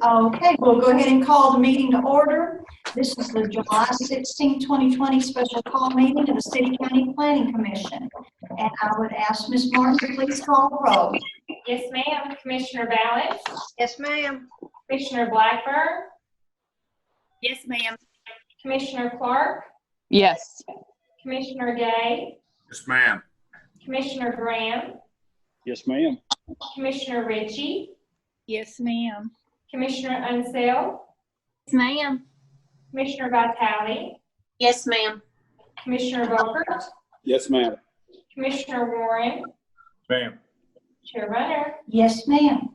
Okay, we'll go ahead and call the meeting to order. This is the July 16, 2020 special call meeting of the City County Planning Commission. And I would ask Ms. Martin to please call the roll. Yes, ma'am. Commissioner Balance? Yes, ma'am. Commissioner Blackburn? Yes, ma'am. Commissioner Clark? Yes. Commissioner Day? Yes, ma'am. Commissioner Graham? Yes, ma'am. Commissioner Ritchie? Yes, ma'am. Commissioner Unseld? Yes, ma'am. Commissioner Vitale? Yes, ma'am. Commissioner Volkert? Yes, ma'am. Commissioner Warren? Ma'am. Chair Runner? Yes, ma'am.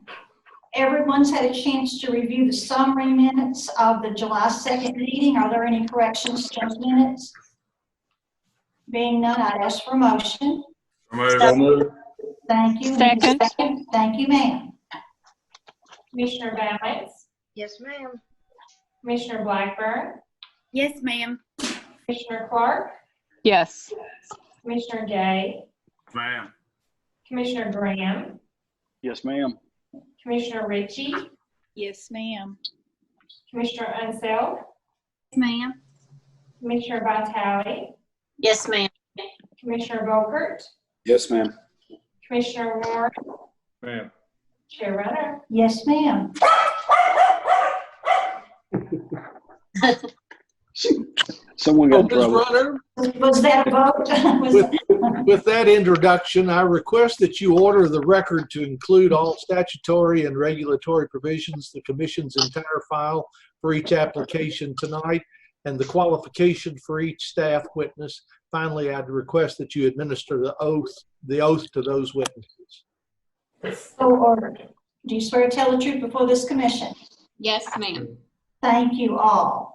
Everyone's had a chance to review the summary minutes of the July 2nd meeting. Are there any corrections to those minutes? Being none, I'd ask for a motion. So moved. Thank you. Second. Thank you, ma'am. Commissioner Balance? Yes, ma'am. Commissioner Blackburn? Yes, ma'am. Commissioner Clark? Yes. Commissioner Day? Ma'am. Commissioner Graham? Yes, ma'am. Commissioner Ritchie? Yes, ma'am. Commissioner Unseld? Yes, ma'am. Commissioner Vitale? Yes, ma'am. Commissioner Volkert? Yes, ma'am. Commissioner Warren? Ma'am. Chair Runner? Yes, ma'am. Someone got in Ms. trouble. Runner, Was that a vote? with that introduction, I request that you order the record to include all statutory and regulatory provisions, the Commission's entire file for each application tonight, and the qualification for each staff witness. Finally, I'd request that you administer the oath to those witnesses. So ordered. Do you swear to tell the truth before this commission? Yes, ma'am. Thank you all.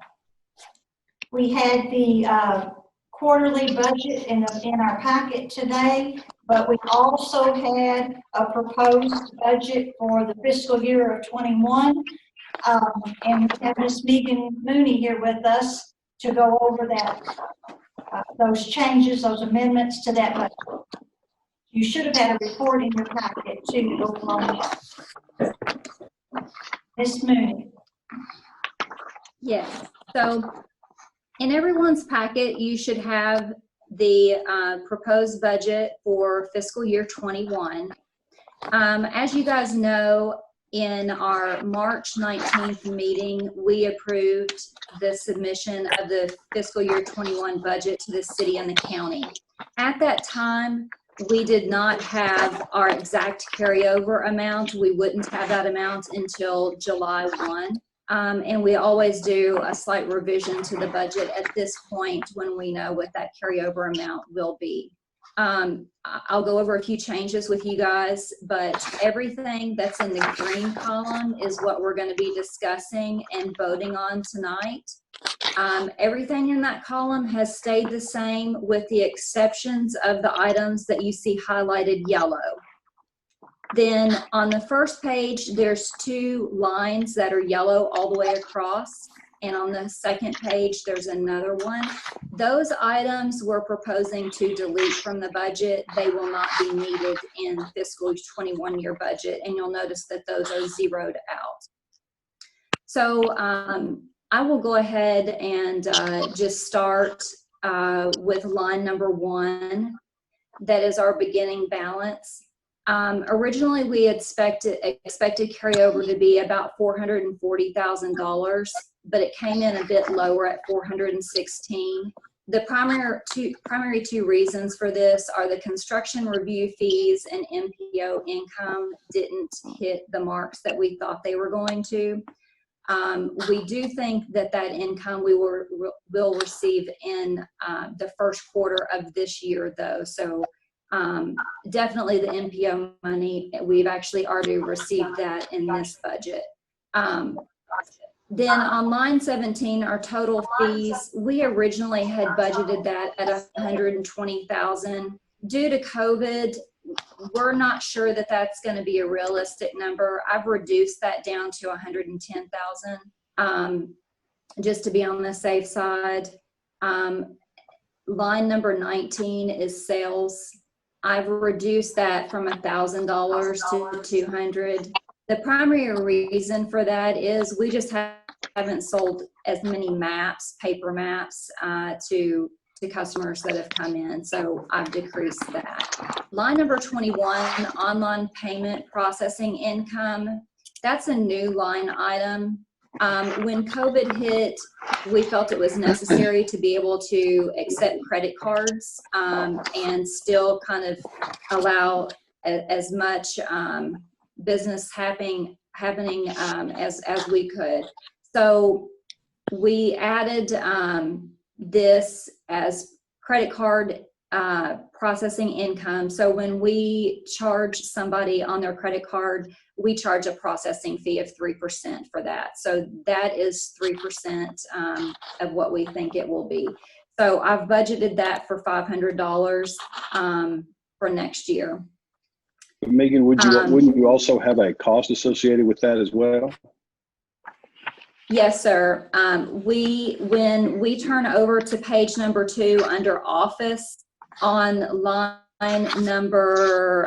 We had the quarterly budget in our packet today, but we also had a proposed budget for the fiscal year of 21. And we have Ms. Megan Mooney here with us to go over that, those changes, those amendments to that budget. You should have had a report in your packet too to go along with. Ms. Mooney. Yes, so in everyone's packet, you should have the proposed budget for fiscal year 21. As you guys know, in our March 19th meeting, we approved the submission of the fiscal year 21 budget to the city and the county. At that time, we did not have our exact carryover amount. We wouldn't have that amount until July 1. And we always do a slight revision to the budget at this point when we know what that carryover amount will be. I'll go over a few changes with you guys, but everything that's in the green column is what we're going to be discussing and voting on tonight. Everything in that column has stayed the same with the exceptions of the items that you see highlighted yellow. Then on the first page, there's two lines that are yellow all the way across. And on the second page, there's another one. Those items we're proposing to delete from the budget. They will not be needed in fiscal 21 year budget. And you'll notice that those are zeroed out. So I will go ahead and just start with line number 1. That is our beginning balance. Originally, we had expected carryover to be about $440,000, but it came in a bit lower at $416,000. The primary two reasons for this are the construction review fees and MPO income didn't hit the marks that we thought they were going to. We do think that income we will receive in the first quarter of this year, though. So definitely the MPO money, we've actually already received that in this budget. Then on line 17, our total fees, we originally had budgeted that at $120,000. Due to COVID, we're not sure that that's going to be a realistic number. I've reduced that down to $110,000 just to be on the safe side. Line number 19 is sales. I've reduced that from $1,000 to $200. The primary reason for that is we just haven't sold as many maps, paper maps, to customers that have come in, so I've decreased that. Line number 21, online payment processing income, that's a new line item. When COVID hit, we felt it was necessary to be able to accept credit cards and still kind of allow as much business happening as we could. So we added this as credit card processing income. So when we charge somebody on their credit card, we charge a processing fee of 3% for that. So that is 3% of what we think it will be. So I've budgeted that for $500 for next year. Megan, wouldn't you also have a cost associated with that as well? Yes, sir. When we turn over to page number 2 under office, on line number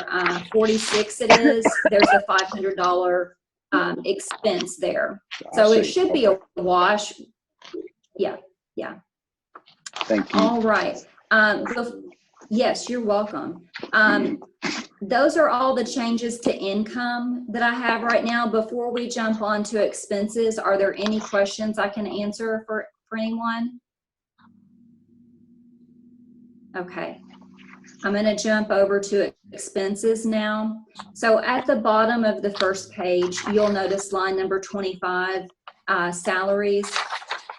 46 it is, there's a $500 expense there. So it should be a wash. Yeah. Thank you. All right. Yes, you're welcome. Those are all the changes to income that I have right now. Before we jump on to expenses, are there any questions I can answer for anyone? Okay. I'm going to jump over to expenses now. So at the bottom of the first page, you'll notice line number 25, salaries.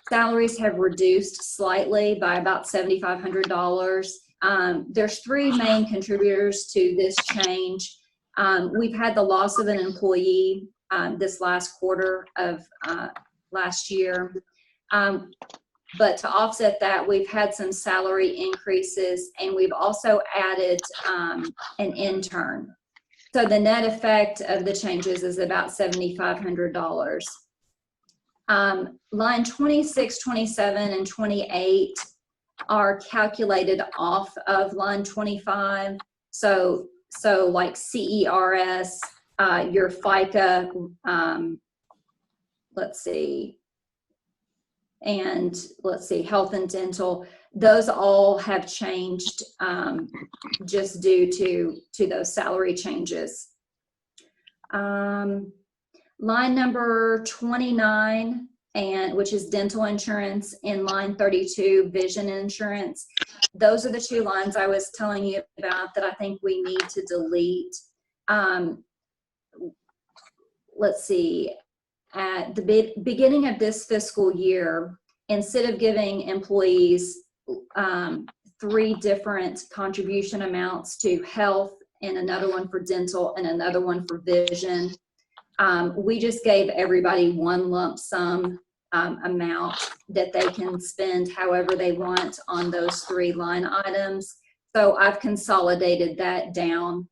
Salaries have reduced slightly by about $7,500. There's 3 main contributors to this change. We've had the loss of an employee this last quarter of last year. But to offset that, we've had some salary increases, and we've also added an intern. So the net effect of the changes is about $7,500. Line 26, 27, and 28 are calculated off of line 25. So like CERS, your FICA, health and dental, those all have changed just due to those salary changes. Line number 29, which is dental insurance, in line 32, vision insurance. Those are the 2 lines I was telling you about that I think we need to delete. Let's see. At the beginning of this fiscal year, instead of giving employees 3 different contribution amounts to health and another one for dental and another one for vision, we just gave everybody 1 lump sum amount that they can spend however they want on those 3 line items. So I've consolidated that down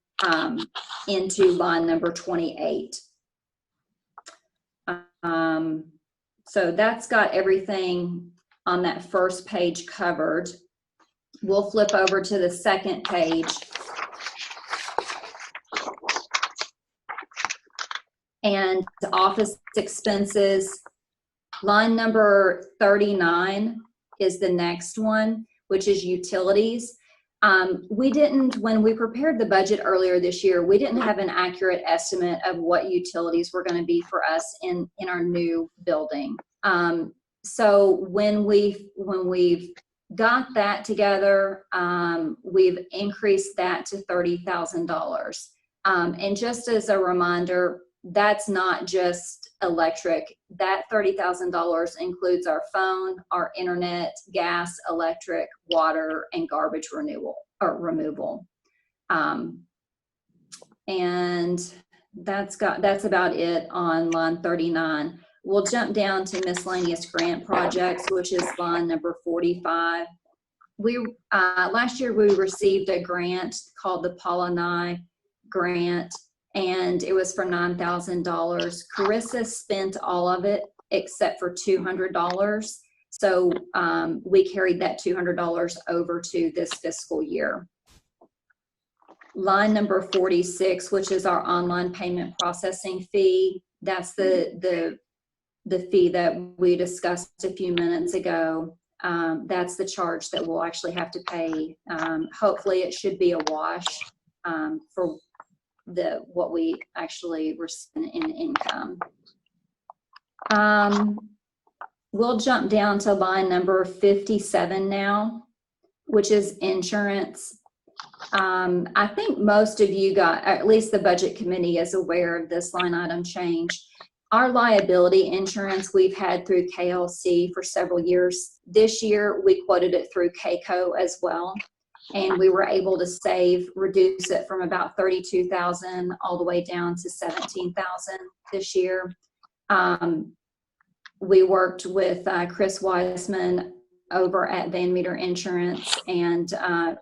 into line number 28. So that's got everything on that first page covered. We'll flip over to the second page. And office expenses, line number 39 is the next one, which is utilities. When we prepared the budget earlier this year, we didn't have an accurate estimate of what utilities were going to be for us in our new building. So when we've got that together, we've increased that to $30,000. And just as a reminder, that's not just electric. That $30,000 includes our phone, our internet, gas, electric, water, and garbage removal. And that's about it on line 39. We'll jump down to miscellaneous grant projects, which is line number 45. Last year we received a grant called the Polanyi grant, and it was for $9,000. Carissa spent all of it except for $200. So we carried that $200 over to this fiscal year. line number 46, which is our online payment processing fee. That's the fee that we discussed a few minutes ago. That's the charge that we'll actually have to pay. Hopefully it should be a wash for what we actually receive in income. We'll jump down to line number 57 now, which is insurance. I think most of you got, at least the budget committee is aware of this line item change. Our liability insurance we've had through KLC for several years. This year we quoted it through KCO as well, and we were able to reduce it from about 32,000 all the way down to 17,000 this year. We worked with Chris Wiseman over at Van Meter Insurance, and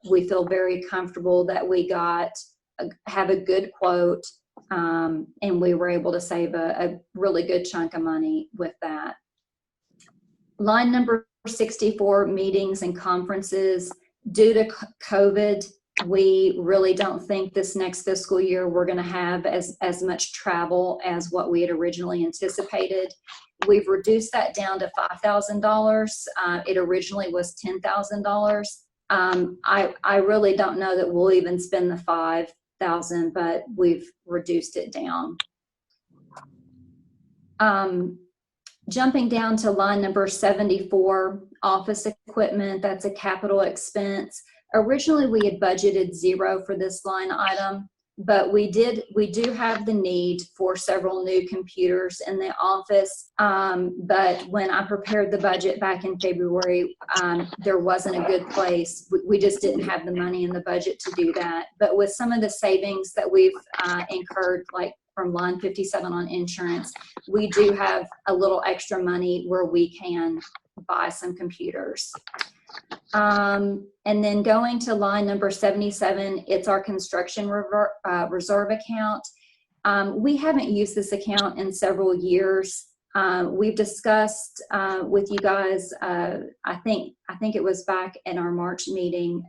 we feel very comfortable that we have a good quote, and we were able to save a really good chunk of money with that. Line number 64, meetings and conferences. Due to COVID, we really don't think this next fiscal year we're going to have as much travel as what we had originally anticipated. We've reduced that down to $5,000. It originally was $10,000. I really don't know that we'll even spend the $5,000, but we've reduced it down. Jumping down to line number 74, office equipment. That's a capital expense. Originally, we had budgeted $0 for this line item, but we do have the need for several new computers in the office. But when I prepared the budget back in February, there wasn't a good place. We just didn't have the money in the budget to do that. But with some of the savings that we've incurred, like from line 57 on insurance, we do have a little extra money where we can buy some computers. And then going to line number 77, it's our construction reserve account. We haven't used this account in several years. We've discussed with you guys, I think it was back in our March meeting,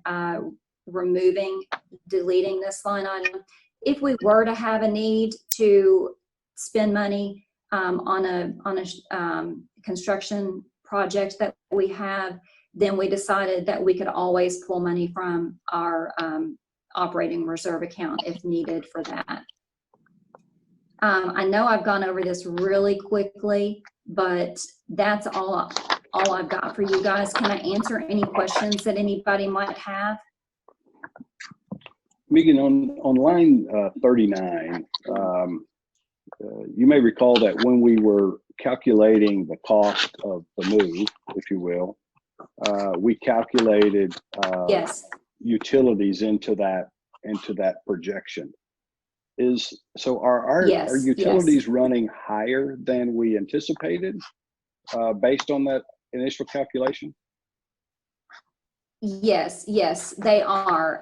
deleting this line item. If we were to have a need to spend money on a construction project that we have, then we decided that we could always pull money from our operating reserve account if needed for that. I know I've gone over this really quickly, but that's all I've got for you guys. Can I answer any questions that anybody might have? Megan, on line 39, you may recall that when we were calculating the cost of the move, if you will, we calculated Yes. utilities into that projection. Are utilities running higher than we anticipated based on that initial calculation? Yes, they are.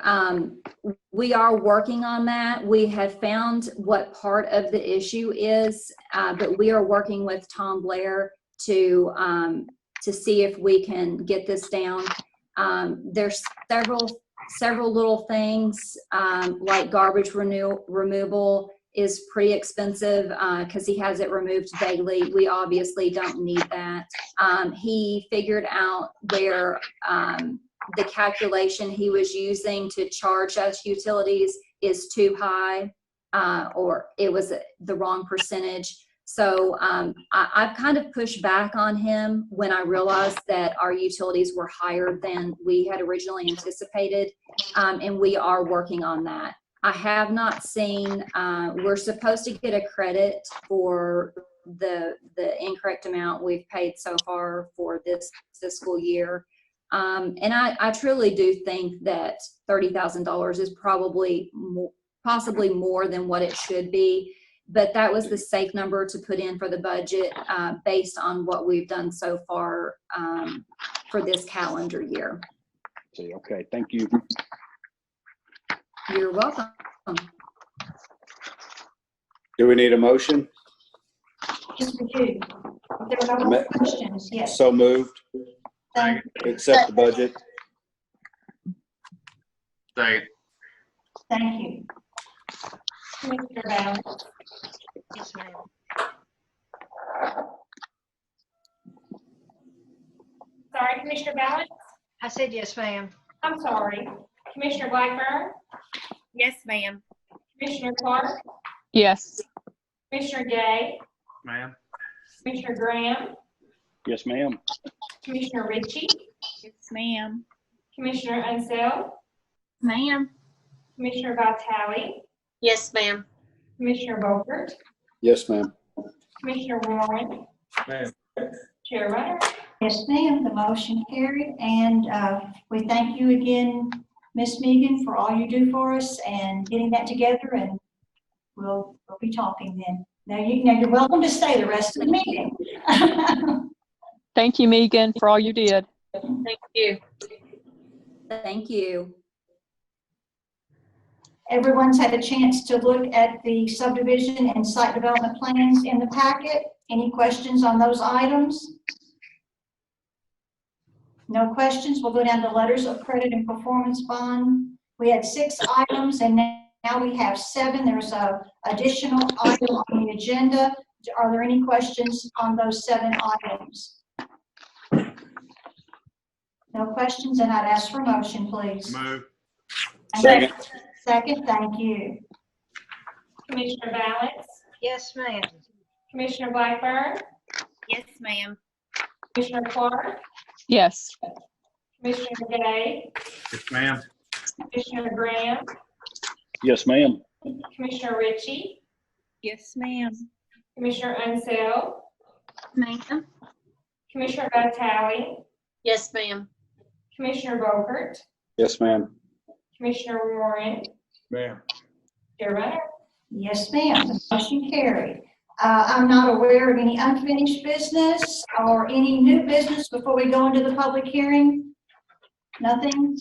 We are working on that. We have found what part of the issue is, but we are working with Tom Blair to see if we can get this down. There's several little things, like garbage removal is pretty expensive because he has it removed daily. We obviously don't need that. He figured out where the calculation he was using to charge us utilities is too high, or it was the wrong percentage. So I've kind of pushed back on him when I realized that our utilities were higher than we had originally anticipated, and we are working on that. I have not seen, we're supposed to get a credit for the incorrect amount we've paid so far for this fiscal year. And I truly do think that $30,000 is possibly more than what it should be, but that was the safe number to put in for the budget based on what we've done so far for this calendar year. Okay, thank you. You're welcome. Do we need a motion? Yes, we do. If there are no more questions, yes. So moved. Thank you. Accept the budget. Second. Thank you. Commissioner Balance, Yes, ma'am. sorry, Commissioner Balance, I said yes, ma'am. I'm sorry. Commissioner Blackburn, Yes, ma'am. Commissioner Clark, Yes. Commissioner Day, Ma'am. Commissioner Graham, Yes, ma'am. Commissioner Ritchie, Yes, ma'am. Commissioner Unseld, Ma'am. Commissioner Vitale, Yes, ma'am. Commissioner Beaufort, Yes, ma'am. Commissioner Warren, Ma'am. Chair Runner. Yes, ma'am, the motion carried, and we thank you again, Ms. Megan, for all you do for us and getting that together, and we'll be talking then. Now you're welcome to stay the rest of the meeting. Thank you, Megan, for all you did. Thank you. Thank you. Everyone's had a chance to look at the subdivision and site development plans in the packet. Any questions on those items? No questions. We'll go down to letters of credit and performance bond. We had 6 items and now we have 7. There's a additional item on the agenda. Are there any questions on those 7 items? No questions, and I'd ask for a motion, please. Move. Second. Second, thank you. Commissioner Balance, Yes, ma'am. Commissioner Blackburn, Yes, ma'am. Commissioner Clark, Yes. Commissioner Day, Yes, ma'am. Commissioner Graham, Yes, ma'am. Commissioner Ritchie, Yes, ma'am. Commissioner Unseld, Ma'am. Commissioner Vitale, Yes, ma'am. Commissioner Beaufort, Yes, ma'am. Commissioner Warren, Ma'am. Chair Runner. Yes, ma'am. The motion carried. I'm not aware of any unfinished business or any new business before we go into the public hearing. Nothing?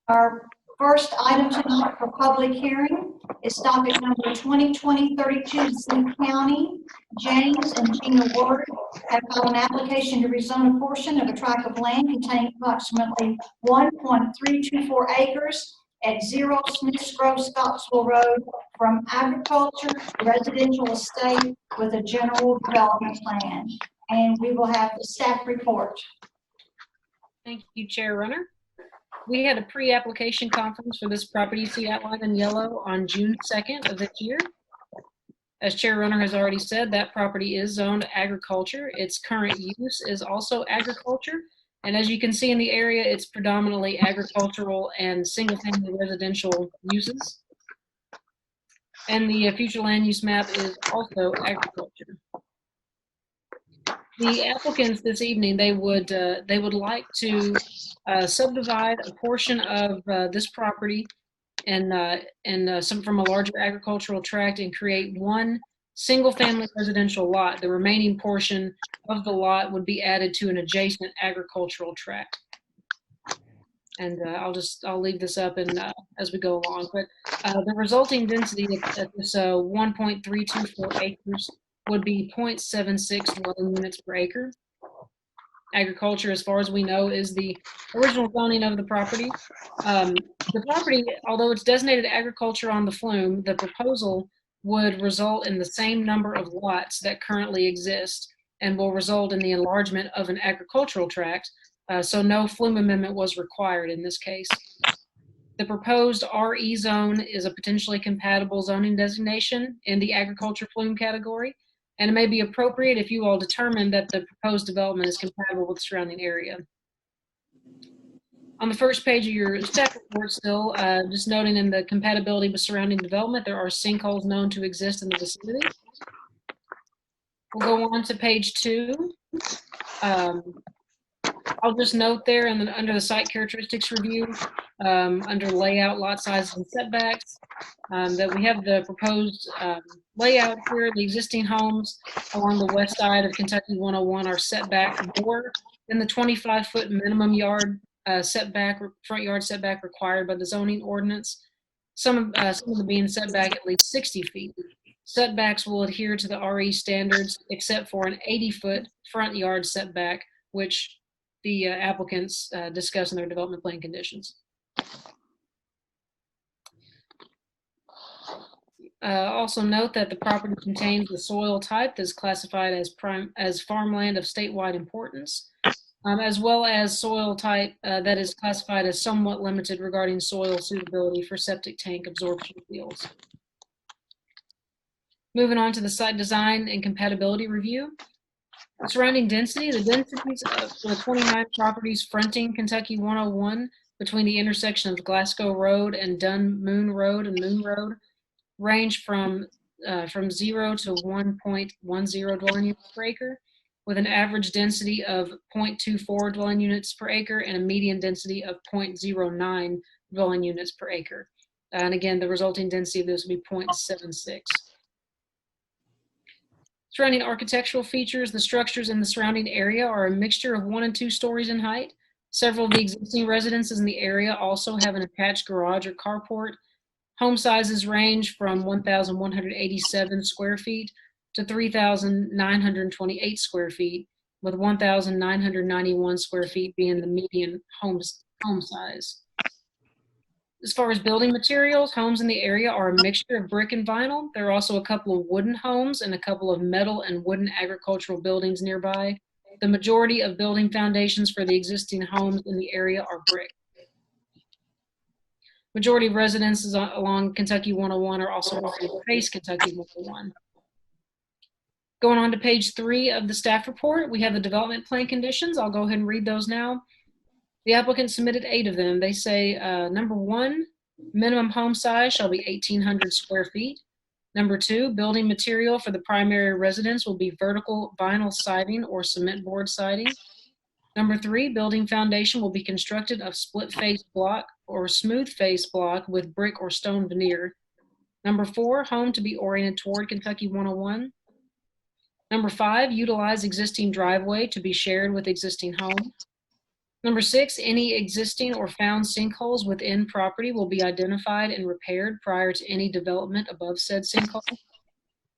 Our first item tonight for public hearing is docket number 2020-32, Zinc County. James and Gina Ward have filed an application to rezone a portion of a tract of land containing approximately 1.324 acres at 0 Smiths Grove, Scottsville Road, from agriculture to residential estate with a general development plan. And we will have the staff report. Thank you, Chair Runner. We had a pre-application conference for this property, see outlined in yellow, on June 2nd of this year. As Chair Runner has already said, that property is zoned agriculture. Its current use is also agriculture. And as you can see in the area, it's predominantly agricultural and single-family residential uses. And the future land use map is also agriculture. The applicants this evening, they would like to subdivide a portion of this property and some from a larger agricultural tract and create one single-family residential lot. The remaining portion of the lot would be added to an adjacent agricultural tract. And I'll leave this up and as we go along. But the resulting density at this 1.324 acres would be 0.76 dwelling units per acre. Agriculture, as far as we know, is the original zoning of the property. The property, although it's designated agriculture on the flume, the proposal would result in the same number of lots that currently exist and will result in the enlargement of an agricultural tract. So no flume amendment was required in this case. The proposed RE zone is a potentially compatible zoning designation in the agriculture flume category, and it may be appropriate if you all determine that the proposed development is compatible with the surrounding area. On the first page of your staff report still, just noting in the compatibility with surrounding development, there are sinkholes known to exist in the vicinity. We'll go on to page 2. I'll just note there and then under the site characteristics review, under layout, lot sizes, and setbacks, that we have the proposed layout here. The existing homes along the west side of Kentucky 101 are set back more than the 25-foot minimum yard setback, front yard setback required by the zoning ordinance. Some of them being set back at least 60 feet. Setbacks will adhere to the RE standards except for an 80-foot front yard setback, which the applicants discuss in their development plan conditions. Also note that the property contains the soil type that is classified as farmland of statewide importance, as well as soil type that is classified as somewhat limited regarding soil suitability for septic tank absorption fields. Moving on to the site design and compatibility review. Surrounding density, the densities for the 29 properties fronting Kentucky 101 between the intersection of Glasgow Road and Dunn Moon Road and Moon Road range from 0 to 1.10 dwelling units per acre, with an average density of 0.24 dwelling units per acre and a median density of 0.09 dwelling units per acre. And again, the resulting density of this would be 0.76. Surrounding architectural features, the structures in the surrounding area are a mixture of 1 and 2 stories in height. Several of the existing residences in the area also have an attached garage or carport. Home sizes range from 1,187 square feet to 3,928 square feet, with 1,991 square feet being the median home size. As far as building materials, homes in the area are a mixture of brick and vinyl. There are also a couple of wooden homes and a couple of metal and wooden agricultural buildings nearby. The majority of building foundations for the existing homes in the area are brick. Majority of residences along Kentucky 101 are also located face Kentucky 101. Going on to page 3 of the staff report, we have the development plan conditions. I'll go ahead and read those now. The applicant submitted 8 of them. They say, number 1, minimum home size shall be 1,800 square feet. Number 2, building material for the primary residence will be vertical vinyl siding or cement board siding. Number 3, building foundation will be constructed of split face block or smooth face block with brick or stone veneer. Number 4, home to be oriented toward Kentucky 101. Number 5, utilize existing driveway to be shared with existing home. Number 6, any existing or found sinkholes within property will be identified and repaired prior to any development above said sinkhole.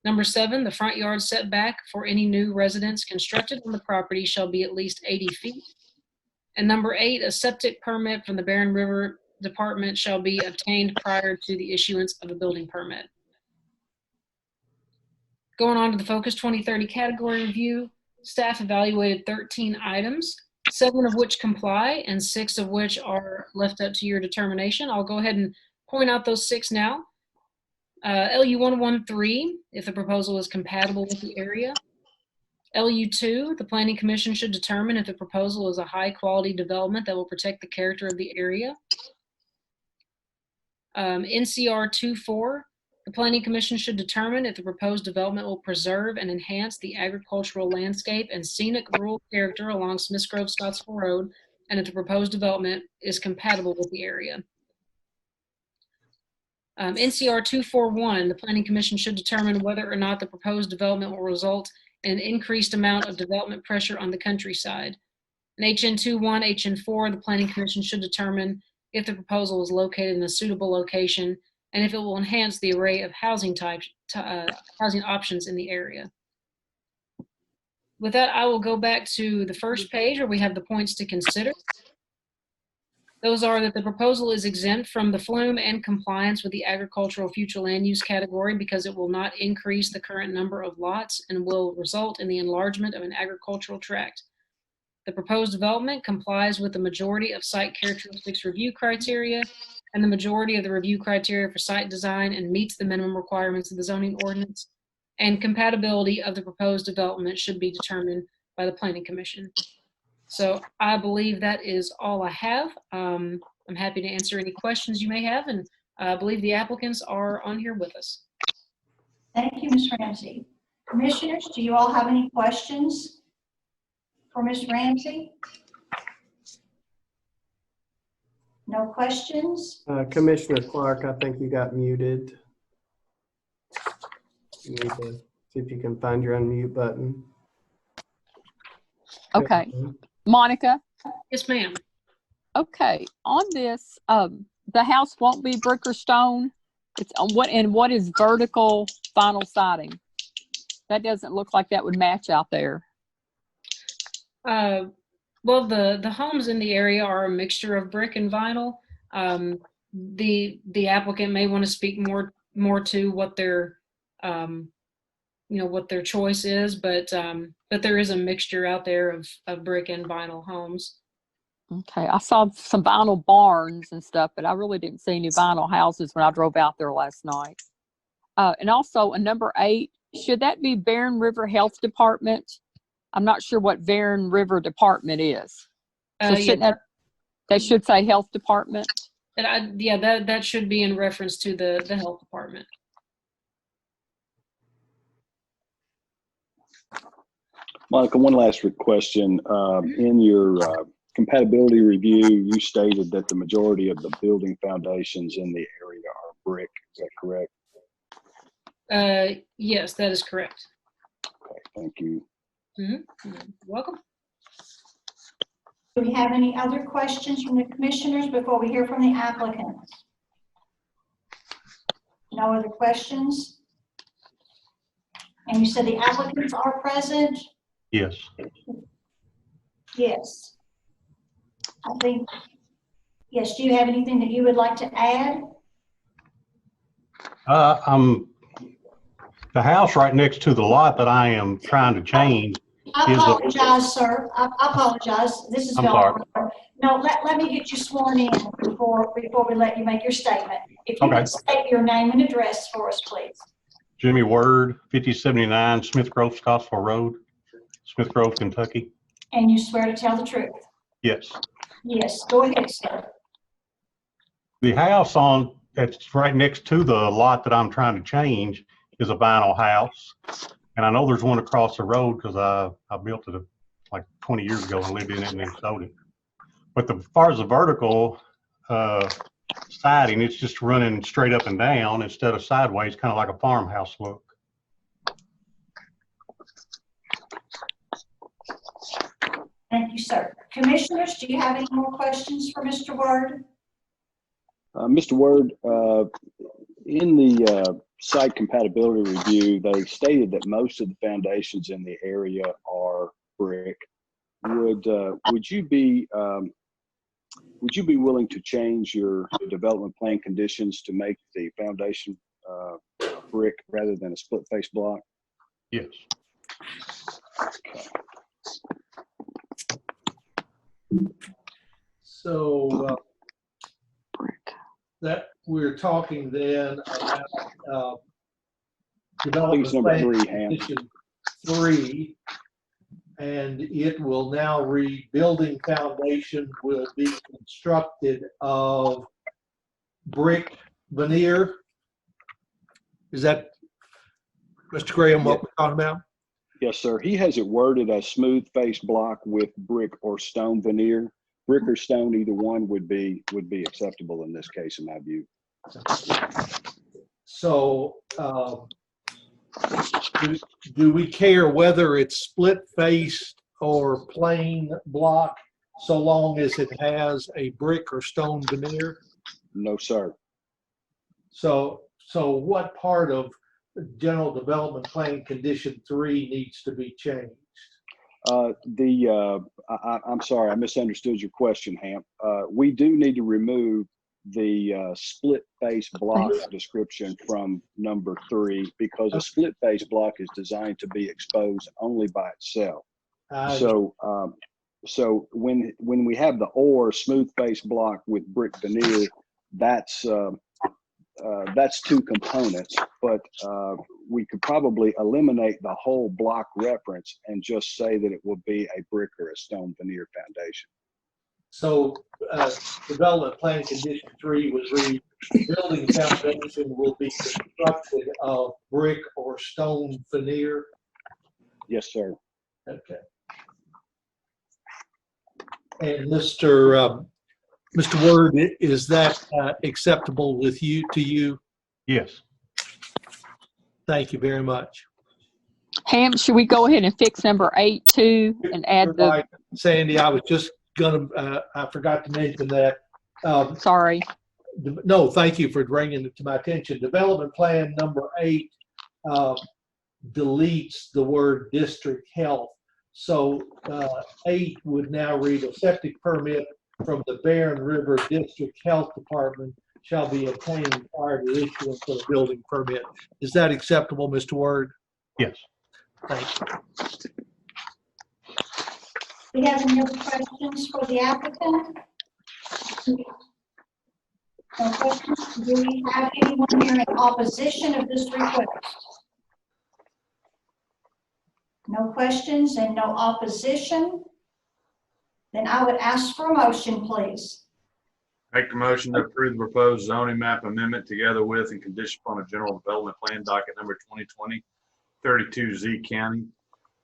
Number 7, the front yard setback for any new residence constructed on the property shall be at least 80 feet. And number 8, a septic permit from the Barren River Department shall be obtained prior to the issuance of a building permit. Going on to the Focus 2030 category review, staff evaluated 13 items, 7 of which comply and 6 of which are left up to your determination. I'll go ahead and point out those 6 now. LU 113, if the proposal is compatible with the area. LU 2, the Planning Commission should determine if the proposal is a high quality development that will protect the character of the area. NCR 24, the Planning Commission should determine if the proposed development will preserve and enhance the agricultural landscape and scenic rural character along Smiths Grove Scottsville Road, and if the proposed development is compatible with the area. NCR 241, the Planning Commission should determine whether or not the proposed development will result in an increased amount of development pressure on the countryside. And HN 21, HN 4, the Planning Commission should determine if the proposal is located in a suitable location and if it will enhance the array of housing types, housing options in the area. With that, I will go back to the first page where we have the points to consider. Those are that the proposal is exempt from the flume and compliance with the agricultural future land use category because it will not increase the current number of lots and will result in the enlargement of an agricultural tract. The proposed development complies with the majority of site characteristics review criteria and the majority of the review criteria for site design and meets the minimum requirements of the zoning ordinance, and compatibility of the proposed development should be determined by the Planning Commission. So I believe that is all I have. I'm happy to answer any questions you may have, and I believe the applicants are on here with us. Thank you, Ms. Ramsey. Commissioners, do you all have any questions for Ms. Ramsey? No questions? Commissioner Clark, I think you got muted. You need to see if you can find your unmute button. Okay. Monica? Yes, ma'am. Okay. On this, the house won't be brick or stone. It's on what is vertical vinyl siding? That doesn't look like that would match out there. Well, the homes in the area are a mixture of brick and vinyl. The applicant may want to speak more to what their what their choice is, but there is a mixture out there of brick and vinyl homes. Okay, I saw some vinyl barns and stuff, but I really didn't see any vinyl houses when I drove out there last night. And also, number 8, should that be Barren River Health Department? I'm not sure what Barren River Department is. So shouldn't that should say Health Department? And that should be in reference to the health department. Monica, one last question. In your compatibility review, you stated that the majority of the building foundations in the area are brick. Is that correct? Yes, that is correct. Okay, thank you. Mm-hmm. Welcome. Do we have any other questions from the commissioners before we hear from the applicants? No other questions? And you said the applicants are present? Yes. Yes. I think, yes, do you have anything that you would like to add? The house right next to the lot that I am trying to change. I apologize, sir. I apologize. This is I'm sorry. Billboard. No, let me get you sworn in before we let you make your statement. If you could state your name and address for us, please. Jimmy Word, 5079 Smith Grove, Scottsville Road, Smith Grove, Kentucky. And you swear to tell the truth? Yes. Yes, go ahead, sir. The house that's right next to the lot that I'm trying to change is a vinyl house. And I know there's one across the road because I built it like 20 years ago and lived in it and then sold it. But as far as the vertical siding, it's just running straight up and down instead of sideways, kind of like a farmhouse look. Thank you, sir. Commissioners, do you have any more questions for Mr. Word? Mr. Word, in the site compatibility review, they stated that most of the foundations in the area are brick. Would you be willing to change your development plan conditions to make the foundation brick rather than a split face block? Yes. Okay. So that we're talking then about development plan condition 3, and it will now read building foundation will be constructed of brick veneer. Is that, Mr. Graham, what we're talking about? Yes, sir. He has it worded as smooth face block with brick or stone veneer. Brick or stone, either one would be acceptable in this case, in my view. So, do we care whether it's split faced or plain block, so long as it has a brick or stone veneer? No, sir. So what part of general development plan condition 3 needs to be changed? I'm sorry, I misunderstood your question, Hamp. We do need to remove the split face block description from number 3 because a split face block is designed to be exposed only by itself. So when we have the or smooth face block with brick veneer, that's 2 components, but we could probably eliminate the whole block reference and just say that it will be a brick or a stone veneer foundation. So development plan condition 3 was read, building foundation will be constructed of brick or stone veneer? Yes, sir. Okay. And Mr. Word, is that acceptable with you, to you? Yes. Thank you very much. Ham, should we go ahead and fix number 8 too and add You're the? right, Sandy, I was just gonna, I forgot to mention that. Sorry. No, thank you for bringing it to my attention. Development plan number 8 deletes the word district health. So 8 would now read, a septic permit from the Barren River District Health Department shall be obtained prior to issuance of a building permit. Is that acceptable, Mr. Word? Yes. Thank you. We have any other questions for the applicant? No questions? Do we have anyone here in opposition of this request? No questions and no opposition? Then I would ask for a motion, please. Make the motion to approve the proposed zoning map amendment together with and condition upon a general development plan docket number 2020-32Z County.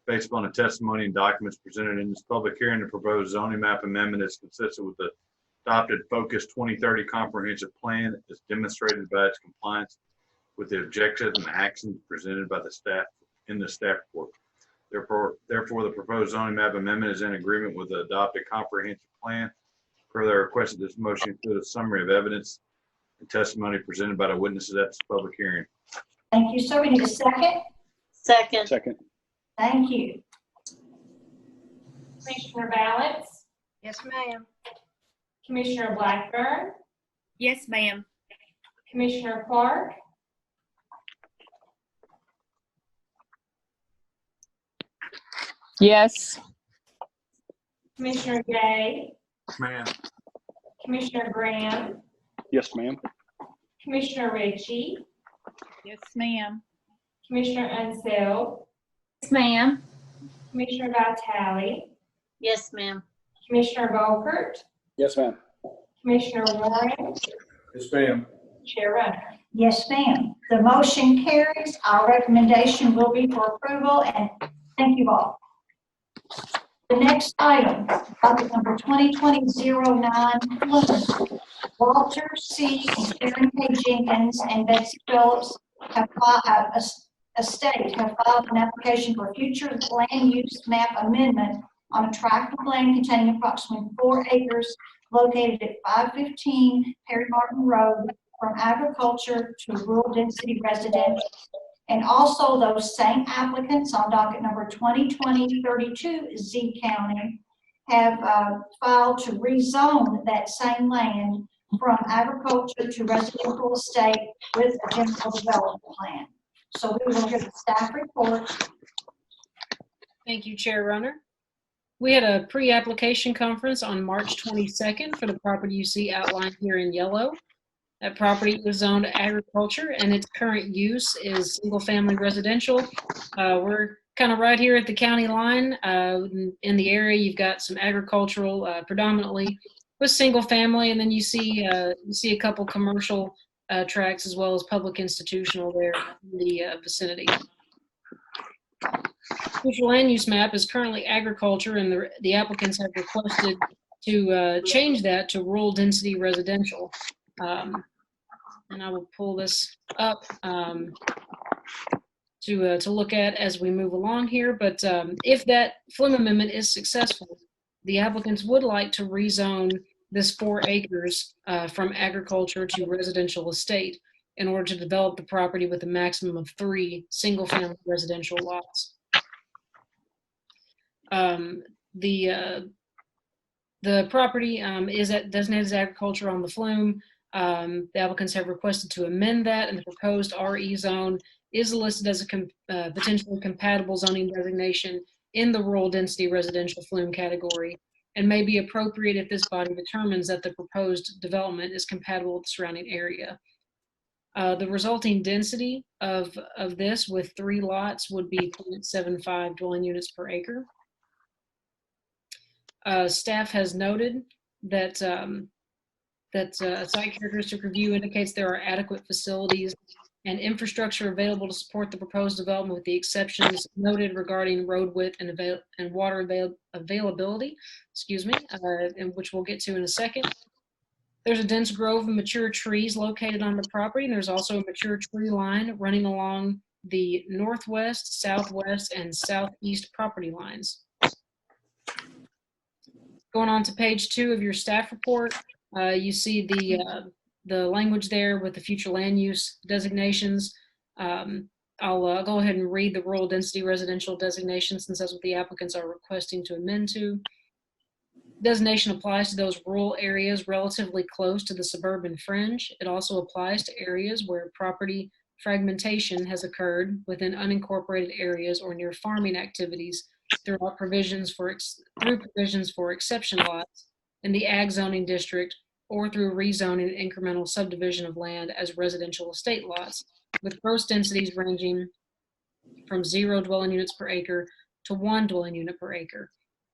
Based upon the testimony and documents presented in this public hearing, the proposed zoning map amendment is consistent with the adopted Focus 2030 comprehensive plan as demonstrated by its compliance with the objectives and actions presented by the staff in the staff report. Therefore, the proposed zoning map amendment is in agreement with the adopted comprehensive plan. Further requested this motion include a summary of evidence and testimony presented by the witnesses at this public hearing. Thank you, sir. We need a second. Second. Second. Thank you. Commissioner Balance, Yes, ma'am. Commissioner Blackburn, Yes, ma'am. Commissioner Clark, Yes. Commissioner Gay, Ma'am. Commissioner Graham, Yes, ma'am. Commissioner Ritchie, Yes, ma'am. Commissioner Unseld, Yes, ma'am. Commissioner Vitale, Yes, ma'am. Commissioner Volkert, Yes, ma'am. Commissioner Warren, Yes, ma'am. Chair Runner. Yes, ma'am. The motion carries. Our recommendation will be for approval, and thank you all. The next item, docket number 2020-09, Plymouth. Walter C. and Karen K. Jenkins and Betsy Phillips have estate have filed an application for future land use map amendment on a tract of land containing approximately 4 acres located at 515 Perry Martin Road from agriculture to rural density residential. And also those same applicants on docket number 2020-32Z County have filed to rezone that same land from agriculture to residential estate with a general development plan. So we will hear the staff report. Thank you, Chair Runner. We had a pre-application conference on March 22nd for the property you see outlined here in yellow. That property is zoned agriculture and its current use is single-family residential. We're kind of right here at the county line. In the area, you've got some agricultural, predominantly with single-family, and then you see a couple commercial tracts as well as public institutional there in the vicinity. Future land use map is currently agriculture, and the applicants have requested to change that to rural density residential. And I will pull this up to look at as we move along here. But if that FLIM amendment is successful, the applicants would like to rezone this 4 acres from agriculture to residential estate in order to develop the property with a maximum of 3 single-family residential lots. The property is designated as agriculture on the FLUME. The applicants have requested to amend that, and the proposed RE zone is listed as a potentially compatible zoning designation in the rural density residential FLUME category, and may be appropriate if this body determines that the proposed development is compatible with the surrounding area. The resulting density of this with 3 lots would be 0.75 dwelling units per acre. Staff has noted that site characteristic review indicates there are adequate facilities and infrastructure available to support the proposed development, with the exceptions noted regarding road width and water availability, and which we'll get to in a second. There's a dense grove of mature trees located on the property, and there's also a mature tree line running along the northwest, southwest, and southeast property lines. Going on to page 2 of your staff report, you see the language there with the future land use designations. I'll go ahead and read the rural density residential designation since that's what the applicants are requesting to amend to. Designation applies to those rural areas relatively close to the suburban fringe. It also applies to areas where property fragmentation has occurred within unincorporated areas or near farming activities through provisions for exception lots in the ag zoning district or through rezoning and incremental subdivision of land as residential estate lots, with gross densities ranging from 0 dwelling units per acre to 1 dwelling unit per acre.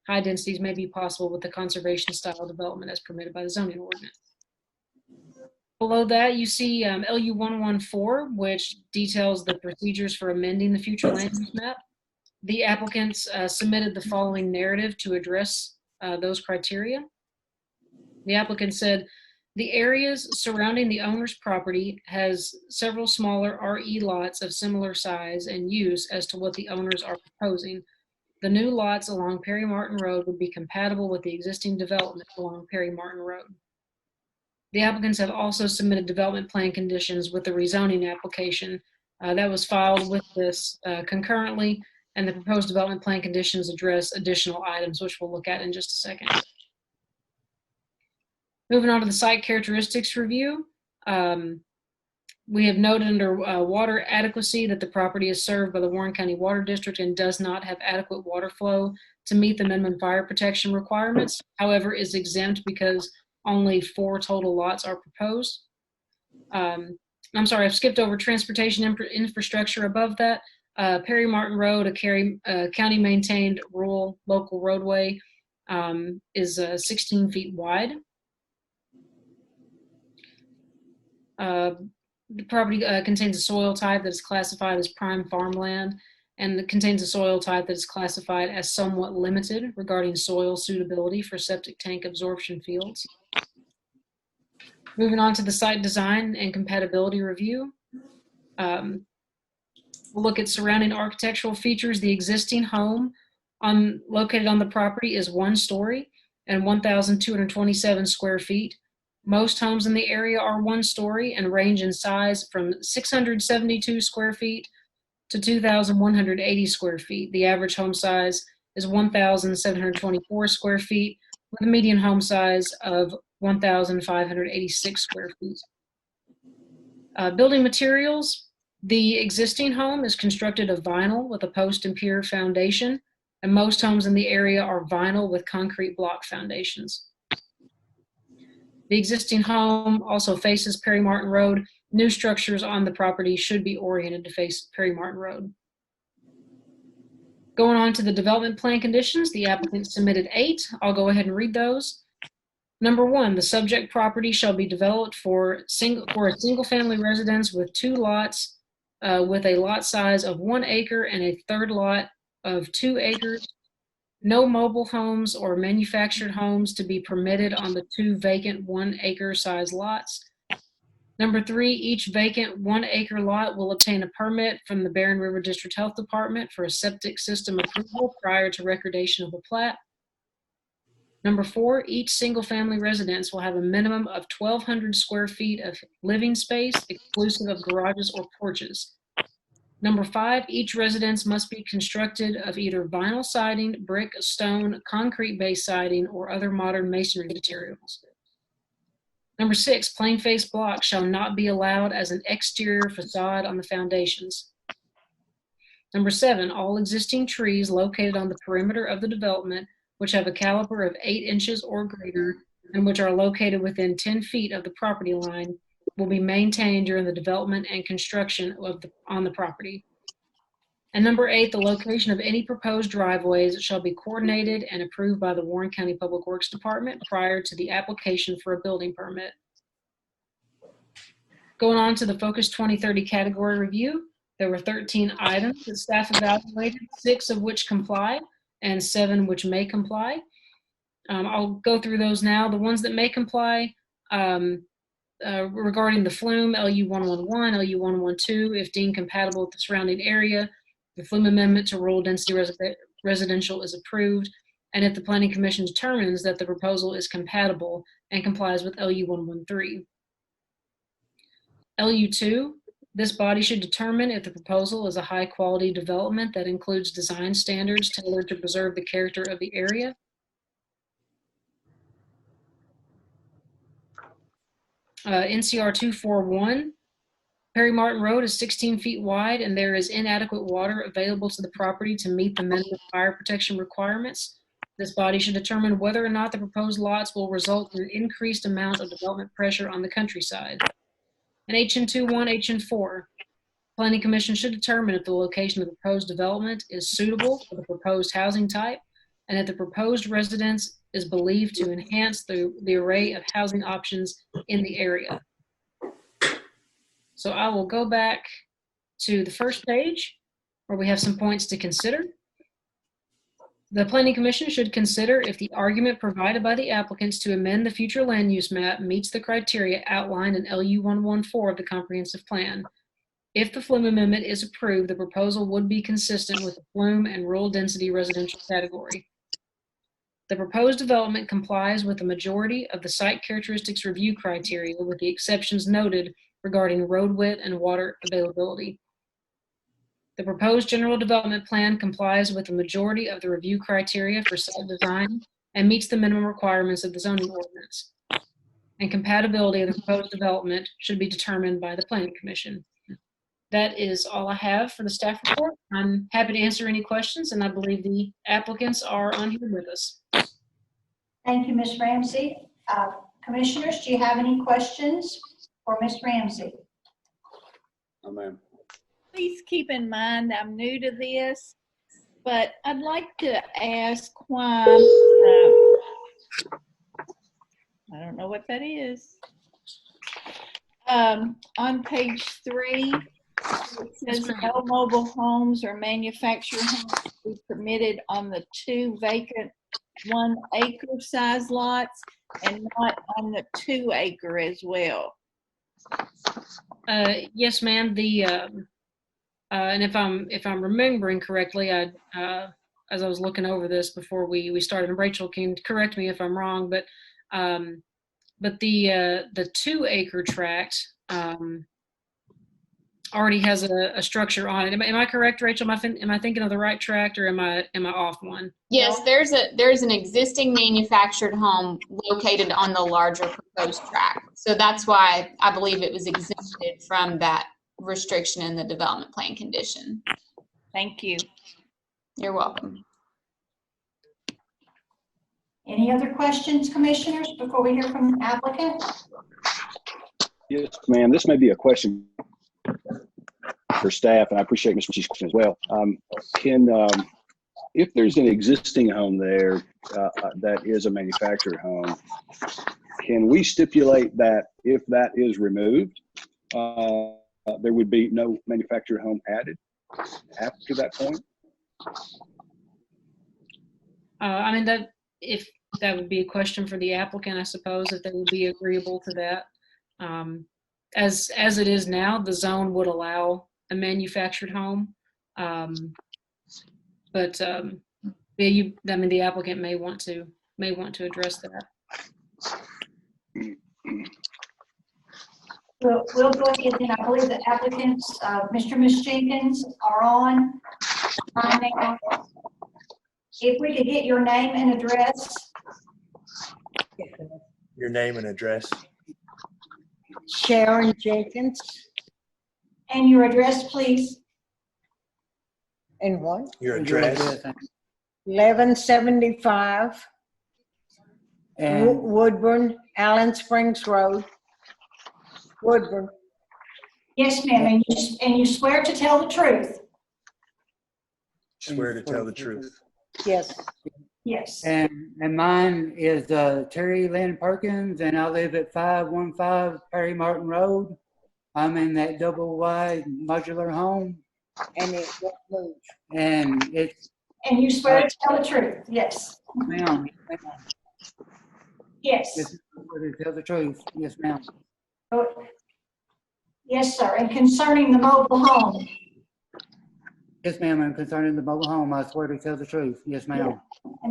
High densities may be possible with the conservation style development as permitted by the zoning ordinance. Below that, you see LU 114, which details the procedures for amending the future land use map. The applicants submitted the following narrative to address those criteria. The applicant said, the areas surrounding the owner's property has several smaller RE lots of similar size and use as to what the owners are proposing. The new lots along Perry Martin Road would be compatible with the existing development along Perry Martin Road. The applicants have also submitted development plan conditions with the rezoning application that was filed with this concurrently, and the proposed development plan conditions address additional items, which we'll look at in just a second. Moving on to the site characteristics review. We have noted under water adequacy that the property is served by the Warren County Water District and does not have adequate water flow to meet the minimum fire protection requirements. However, is exempt because only 4 total lots are proposed. I'm sorry, I've skipped over transportation infrastructure above that. Perry Martin Road, a county maintained rural local roadway, is 16 feet wide. The property contains a soil type that is classified as prime farmland, and it contains a soil type that is classified as somewhat limited regarding soil suitability for septic tank absorption fields. Moving on to the site design and compatibility review. We'll look at surrounding architectural features. The existing home located on the property is 1 story and 1,227 square feet. Most homes in the area are 1 story and range in size from 672 square feet to 2,180 square feet. The average home size is 1,724 square feet with a median home size of 1,586 square feet. Building materials. The existing home is constructed of vinyl with a post and pier foundation, and most homes in the area are vinyl with concrete block foundations. The existing home also faces Perry Martin Road. New structures on the property should be oriented to face Perry Martin Road. Going on to the development plan conditions, the applicant submitted 8. I'll go ahead and read those. Number 1, the subject property shall be developed for a single family residence with 2 lots with a lot size of 1 acre and a third lot of 2 acres. No mobile homes or manufactured homes to be permitted on the 2 vacant 1 acre size lots. Number 3, each vacant 1 acre lot will obtain a permit from the Barren River District Health Department for a septic system approval prior to recordation of a plat. Number 4, each single family residence will have a minimum of 1,200 square feet of living space exclusive of garages or porches. Number 5, each residence must be constructed of either vinyl siding, brick, stone, concrete-based siding, or other modern masonry materials. Number 6, plain face blocks shall not be allowed as an exterior facade on the foundations. Number 7, all existing trees located on the perimeter of the development, which have a caliber of 8 inches or greater, and which are located within 10 feet of the property line, will be maintained during the development and construction on the property. And number 8, the location of any proposed driveways shall be coordinated and approved by the Warren County Public Works Department prior to the application for a building permit. Going on to the Focus 2030 category review, there were 13 items that staff evaluated, 6 of which comply and 7 which may comply. I'll go through those now. The ones that may comply, regarding the flume, LU 111, LU 112, if deemed compatible with the surrounding area, the flume amendment to rural density residential is approved, and if the Planning Commission determines that the proposal is compatible and complies with LU 113. LU 2, This body should determine if the proposal is a high-quality development that includes design standards tailored to preserve the character of the area. NCR 241, Perry Martin Road is 16 feet wide and there is inadequate water available to the property to meet the minimum fire protection requirements. This body should determine whether or not the proposed lots will result in an increased amount of development pressure on the countryside. And HN21, HN4, Planning Commission should determine if the location of the proposed development is suitable for the proposed housing type and if the proposed residence is believed to enhance the array of housing options in the area. So I will go back to the first page where we have some points to consider. The Planning Commission should consider if the argument provided by the applicants to amend the future land use map meets the criteria outlined in LU 114 of the comprehensive plan. If the Flume Amendment is approved, the proposal would be consistent with the Flume and rural density residential category. The proposed development complies with the majority of the site characteristics review criteria, with the exceptions noted regarding road width and water availability. The proposed general development plan complies with the majority of the review criteria for site design and meets the minimum requirements of the zoning ordinance. And compatibility of the proposed development should be determined by the Planning Commission. That is all I have for the staff report. I'm happy to answer any questions, and I believe the applicants are on here with us. Thank you, Ms. Ramsey. Commissioners, do you have any questions for Ms. Ramsey? No, ma'am. Please keep in mind I'm new to this, but I'd like to ask why, I don't know what that is. On page 3, it says no mobile homes or manufactured homes will be permitted on the 2 vacant 1 acre size lots and not on the 2 acre as well. Yes, ma'am. And if I'm remembering correctly, as I was looking over this before we started, and Rachel can correct me if I'm wrong, but the 2 acre tract already has a structure on it. Am I correct, Rachel? Am I thinking of the right tract, or am I off one? Yes, there's an existing manufactured home located on the larger proposed tract. So that's why I believe it was exempted from that restriction in the development plan condition. Thank you. You're welcome. Any other questions, commissioners, before we hear from the applicant? Yes, ma'am. This may be a question for staff, and I appreciate Ms. Ritchie's question as well. If there's an existing home there that is a manufactured home, can we stipulate that if that is removed, there would be no manufactured home added after that point? I mean, that would be a question for the applicant, I suppose, if they would be agreeable to that. As it is now, the zone would allow a manufactured home, but the applicant may want to address that. We'll go ahead, and I believe the applicants, Mr. and Ms. Jenkins, are on now. If we could get your name and address. Your name and address. Sharon Jenkins. And your address, please. And what? Your address. 1175 And Woodburn, Allen Springs Road, Woodburn. Yes, ma'am, and you swear to tell the truth? swear to tell the truth. Yes. Yes. And mine is Terry Lynn Perkins, and I live at 515 Perry Martin Road. I'm in that double wide modular home. And it won't move. And it's. And you swear to tell the truth? Yes. Ma'am. Yes. Yes, I swear to tell the truth. Yes, ma'am. Oh, yes, sir. And concerning the mobile home? Yes, ma'am. And concerning the mobile home, I swear to tell the truth. Yes, ma'am.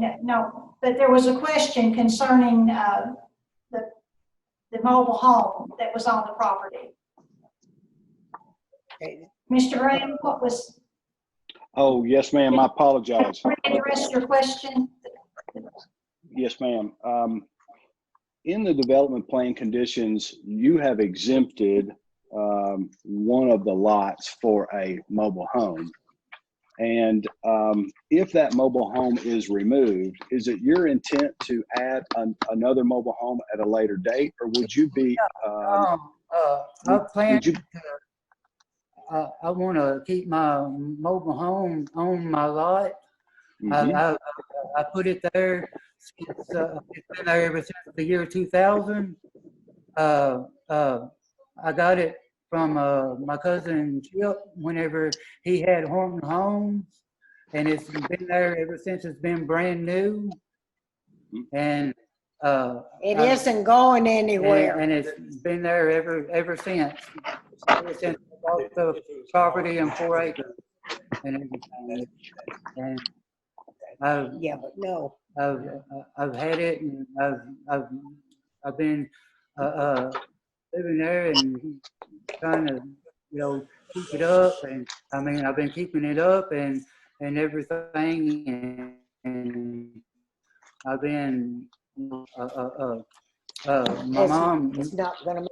Yeah. No, but there was a question concerning the mobile home that was on the property. Okay. Mr. Graham, what was, Oh, yes, ma'am. I apologize. address your question? Yes, ma'am. In the development plan conditions, you have exempted one of the lots for a mobile home. And if that mobile home is removed, is it your intent to add another mobile home at a later date, or would you be? I plan I want to keep my mobile home on my lot. I put it there. It's been there ever since the year 2000. I got it from my cousin Chip whenever he had Horton Homes, and it's been there ever since. It's been brand new, and It isn't going anywhere. And it's been there ever since. Ever since I bought the property in 4 acres and everything. And Yeah, but no. I've had it, and I've been living there and trying to, keep it up. And I mean, I've been keeping it up and everything, and I've been my mom. It's not gonna.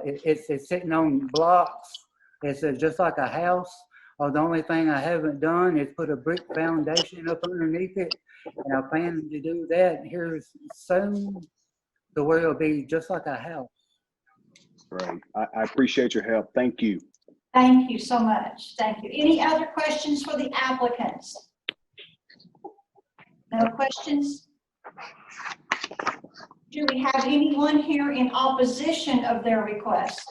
It's sitting on blocks. It's just like a house. The only thing I haven't done is put a brick foundation up underneath it, and I plan to do that here soon, to where it'll be just like a house. Great. I appreciate your help. Thank you. Thank you so much. Thank you. Any other questions for the applicants? No questions? Do we have anyone here in opposition of their request?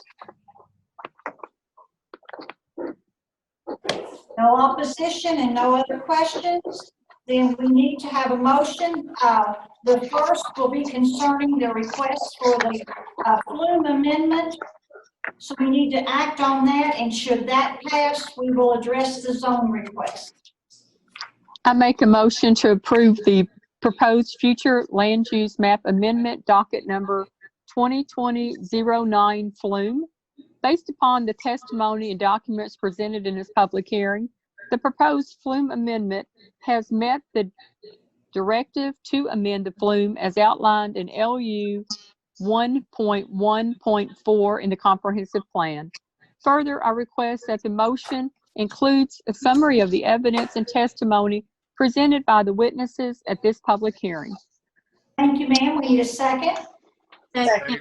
No opposition and no other questions? Then we need to have a motion. The first will be concerning the request for the Flume amendment. So we need to act on that, and should that pass, we will address the zone request. I make a motion to approve the proposed future land use map amendment docket number 2020-09 Flume. Based upon the testimony and documents presented in this public hearing, the proposed Flume amendment has met the directive to amend the Flume as outlined in LU 1.1.4 in the comprehensive plan. Further, I request that the motion includes a summary of the evidence and testimony presented by the witnesses at this public hearing. Thank you, ma'am. We need a second. Second.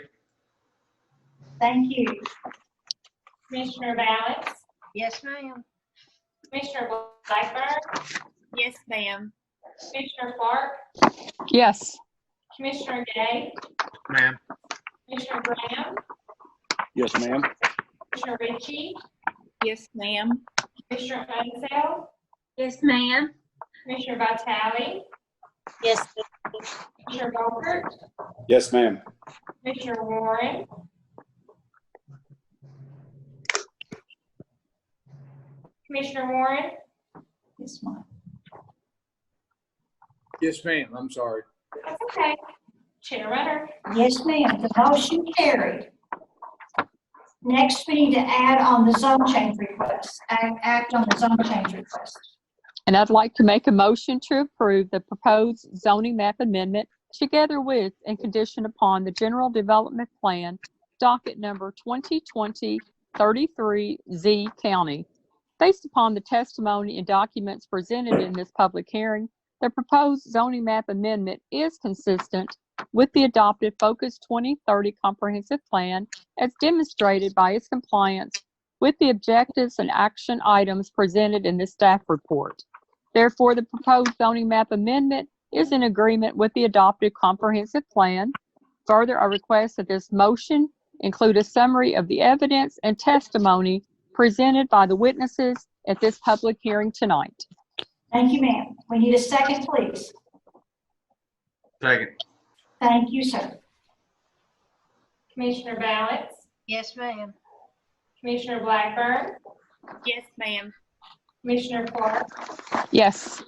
Thank you. Commissioner Balance, Yes, ma'am. Commissioner Blackburn, Yes, ma'am. Commissioner Clark, Yes. Commissioner Day, Ma'am. Commissioner Graham, Yes, ma'am. Commissioner Ritchie, Yes, ma'am. Commissioner Unseld, Yes, ma'am. Commissioner Vitale, Yes. Commissioner Beaufort, Yes, ma'am. Commissioner Warren, Commissioner Warren, This one. Yes, ma'am. I'm sorry. that's okay. Chair Runner, Yes, ma'am. The motion carried. Next, we need to add on the zone change request. Act on the zone change request. And I'd like to make a motion to approve the proposed zoning map amendment together with and condition upon the general development plan docket number 2020-33Z County. Based upon the testimony and documents presented in this public hearing, the proposed zoning map amendment is consistent with the adopted Focus 2030 comprehensive plan as demonstrated by its compliance with the objectives and action items presented in this staff report. Therefore, the proposed zoning map amendment is in agreement with the adopted comprehensive plan. Further, I request that this motion include a summary of the evidence and testimony presented by the witnesses at this public hearing tonight. Thank you, ma'am. We need a second, please. Second. Thank you, sir. Commissioner Balance, Yes, ma'am. Commissioner Blackburn, Yes, ma'am. Commissioner Clark, Yes.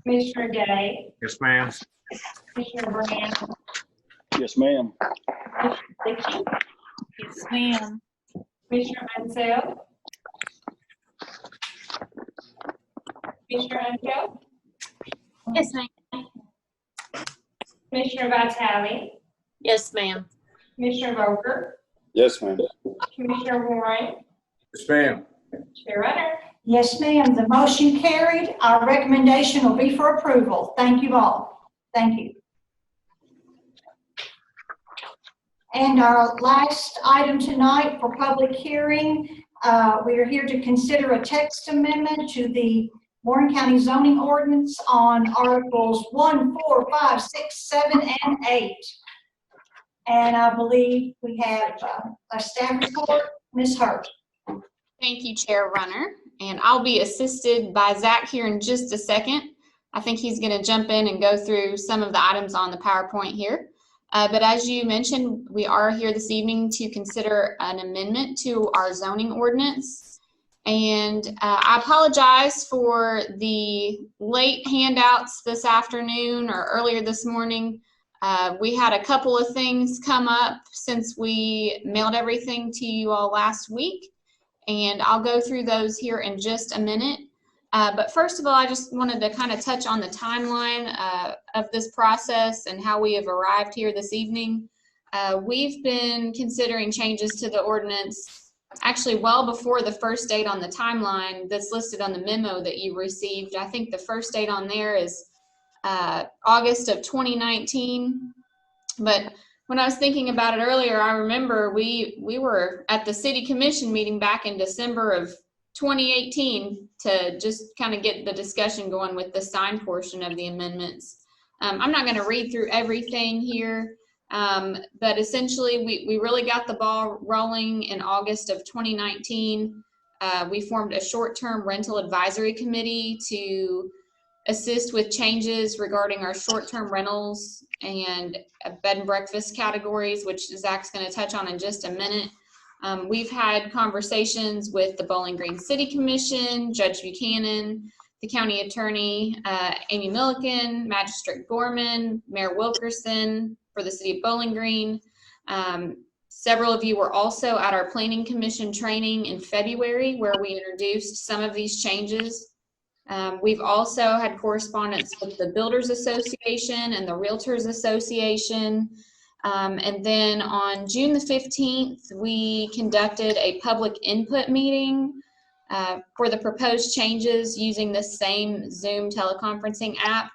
Commissioner Day, Yes, ma'am. Commissioner Graham, Yes, ma'am. Commissioner Ritchie, Yes, ma'am. Commissioner Unseld, Commissioner Unco, Yes, ma'am. Commissioner Vitale, Yes, ma'am. Commissioner Vogler, Yes, ma'am. Commissioner Warren, Yes, ma'am. Chair Runner. Yes, ma'am. The motion carried. Our recommendation will be for approval. Thank you all. Thank you. And our last item tonight for public hearing, we are here to consider a text amendment to the Warren County Zoning Ordinance on Articles 1, 4, 5, 6, 7, and 8. And I believe we have a staff report. Ms. Hurt. Thank you, Chair Runner. And I'll be assisted by Zach here in just a second. I think he's going to jump in and go through some of the items on the PowerPoint here. But as you mentioned, we are here this evening to consider an amendment to our zoning ordinance. And I apologize for the late handouts this afternoon or earlier this morning. We had a couple of things come up since we mailed everything to you all last week. And I'll go through those here in just a minute. But first of all, I just wanted to kind of touch on the timeline of this process and how we have arrived here this evening. We've been considering changes to the ordinance actually well before the first date on the timeline that's listed on the memo that you received. I think the first date on there is August of 2019. But when I was thinking about it earlier, I remember we were at the city commission meeting back in December of 2018 to just kind of get the discussion going with the sign portion of the amendments. I'm not going to read through everything here, but essentially we really got the ball rolling in August of 2019. We formed a short-term rental advisory committee to assist with changes regarding our short-term rentals and bed and breakfast categories, which Zach's going to touch on in just a minute. We've had conversations with the Bowling Green City Commission, Judge Buchanan, the county attorney, Amy Milliken, Magistrate Gorman, Mayor Wilkerson for the city of Bowling Green. Several of you were also at our Planning Commission training in February where we introduced some of these changes. We've also had correspondence with the Builders Association and the Realtors Association. And then on June the 15th, we conducted a public input meeting for the proposed changes using the same Zoom teleconferencing app.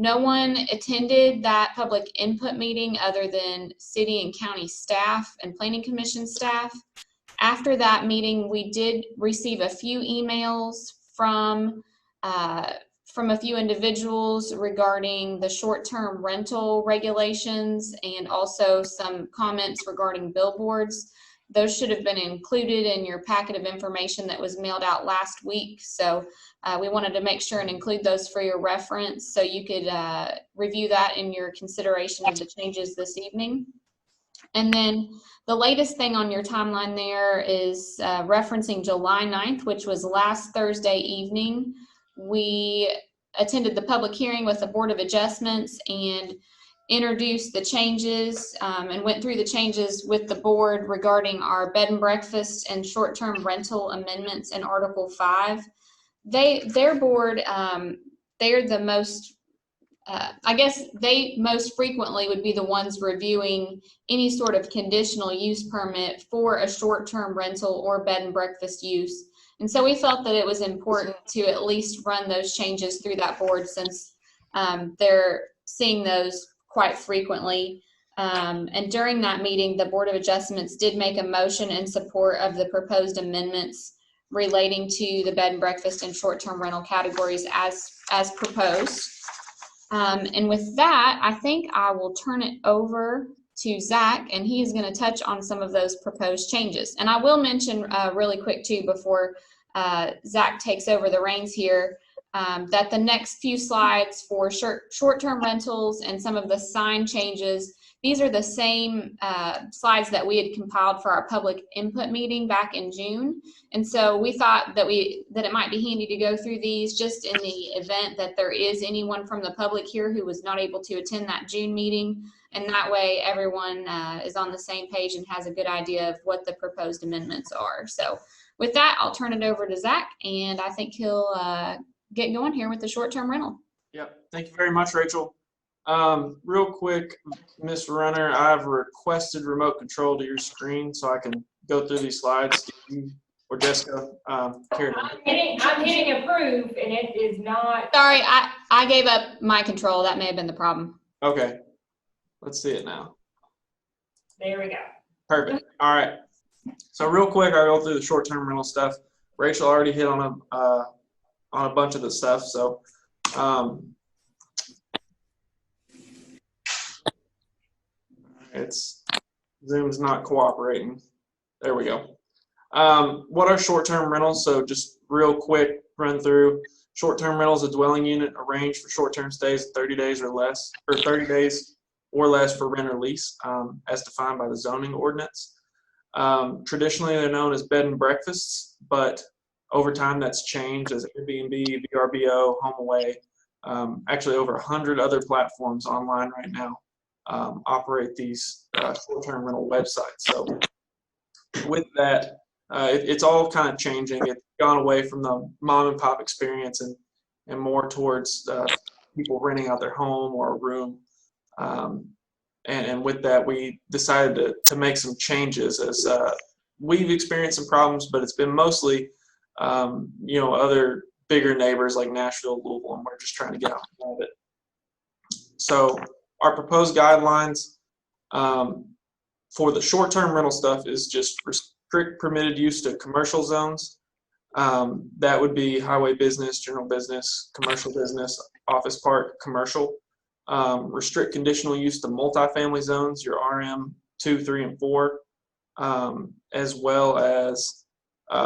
No one attended that public input meeting other than city and county staff and planning commission staff. After that meeting, we did receive a few emails from a few individuals regarding the short-term rental regulations and also some comments regarding billboards. Those should have been included in your packet of information that was mailed out last week. So we wanted to make sure and include those for your reference so you could review that in your consideration of the changes this evening. And then the latest thing on your timeline there is referencing July 9th, which was last Thursday evening. We attended the public hearing with the Board of Adjustments and introduced the changes and went through the changes with the board regarding our bed and breakfast and short-term rental amendments in Article 5. Their board, they're the most, I guess they most frequently would be the ones reviewing any sort of conditional use permit for a short-term rental or bed and breakfast use. And so we felt that it was important to at least run those changes through that board since they're seeing those quite frequently. And during that meeting, the Board of Adjustments did make a motion in support of the proposed amendments relating to the bed and breakfast and short-term rental categories as proposed. And with that, I think I will turn it over to Zach, and he is going to touch on some of those proposed changes. And I will mention really quick too before Zach takes over the reins here, that the next few slides for short-term rentals and some of the sign changes, these are the same slides that we had compiled for our public input meeting back in June. And so we thought that it might be handy to go through these just in the event that there is anyone from the public here who was not able to attend that June meeting. And that way everyone is on the same page and has a good idea of what the proposed amendments are. So with that, I'll turn it over to Zach, and I think he'll get going here with the short-term rental. Yep. Thank you very much, Rachel. Real quick, Ms. Runner, I've requested remote control to your screen so I can go through these slides. Do you or Jessica care to? I'm hitting approve, and it is not. Sorry, I gave up my control. That may have been the problem. Okay. Let's see it now. There we go. Perfect. All right. So real quick, I'll go through the short-term rental stuff. Rachel already hit on a bunch of the stuff. So it's Zoom's not cooperating. There we go. What are short-term rentals? So just real quick run through. Short-term rentals, a dwelling unit arranged for short-term stays of 30 days or less, or 30 days or less for rent or lease, as defined by the Zoning Ordinance. Traditionally, they're known as bed and breakfasts, but over time that's changed as Airbnb, VRBO, HomeAway. Actually, over 100 other platforms online right now operate these short-term rental websites. So with that, it's all kind of changing. It's gone away from the mom and pop experience and more towards people renting out their home or a room. And with that, we decided to make some changes as we've experienced some problems, but it's been mostly, other bigger neighbors like Nashville, Louisville, and we're just trying to get out of it. So our proposed guidelines for the short-term rental stuff is just restrict permitted use to commercial zones. That would be highway business, general business, commercial business, office park, commercial. Restrict conditional use to multifamily zones, your RM 2, 3, and 4, as well as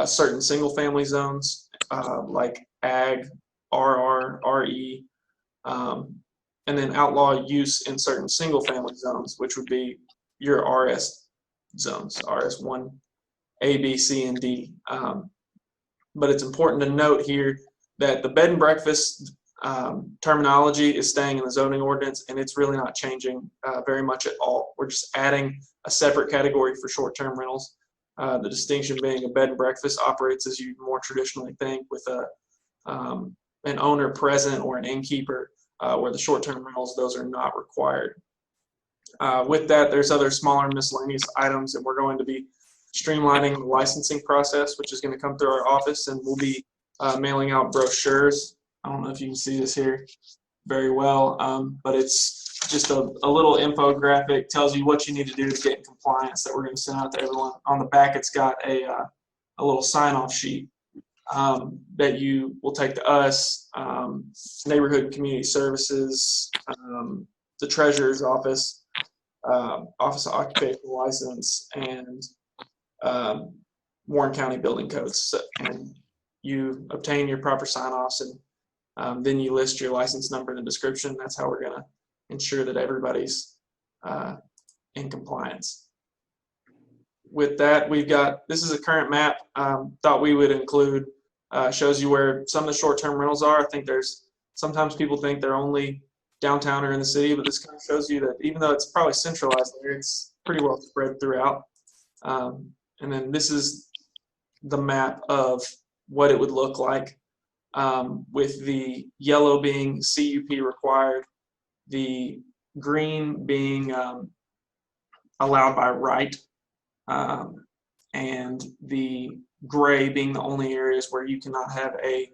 certain single-family zones like ag, RR, RE, and then outlaw use in certain single-family zones, which would be your RS zones, RS1, A, B, C, and D. But it's important to note here that the bed and breakfast terminology is staying in the zoning ordinance, and it's really not changing very much at all. We're just adding a separate category for short-term rentals. The distinction being a bed and breakfast operates as you more traditionally think, with an owner present or an innkeeper, where the short-term rentals, those are not required. With that, there's other smaller miscellaneous items, and we're going to be streamlining the licensing process, which is going to come through our office, and we'll be mailing out brochures. I don't know if you can see this here very well, but it's just a little infographic, tells you what you need to do to get in compliance, that we're going to send out to everyone. On the back, it's got a little sign-off sheet that you will take to us, Neighborhood and Community Services, the Treasurer's Office, Office of Occupational License, and Warren County Building Codes. And you obtain your proper sign-offs, and then you list your license number in the description. That's how we're going to ensure that everybody's in compliance. With that, we've got, this is a current map. Thought we would include, shows you where some of the short-term rentals are. I think sometimes people think they're only downtown or in the city, but this kind of shows you that even though it's probably centralized there, it's pretty well spread throughout. And then this is the map of what it would look like, with the yellow being CUP required, the green being allowed by right, and the gray being the only areas where you cannot have a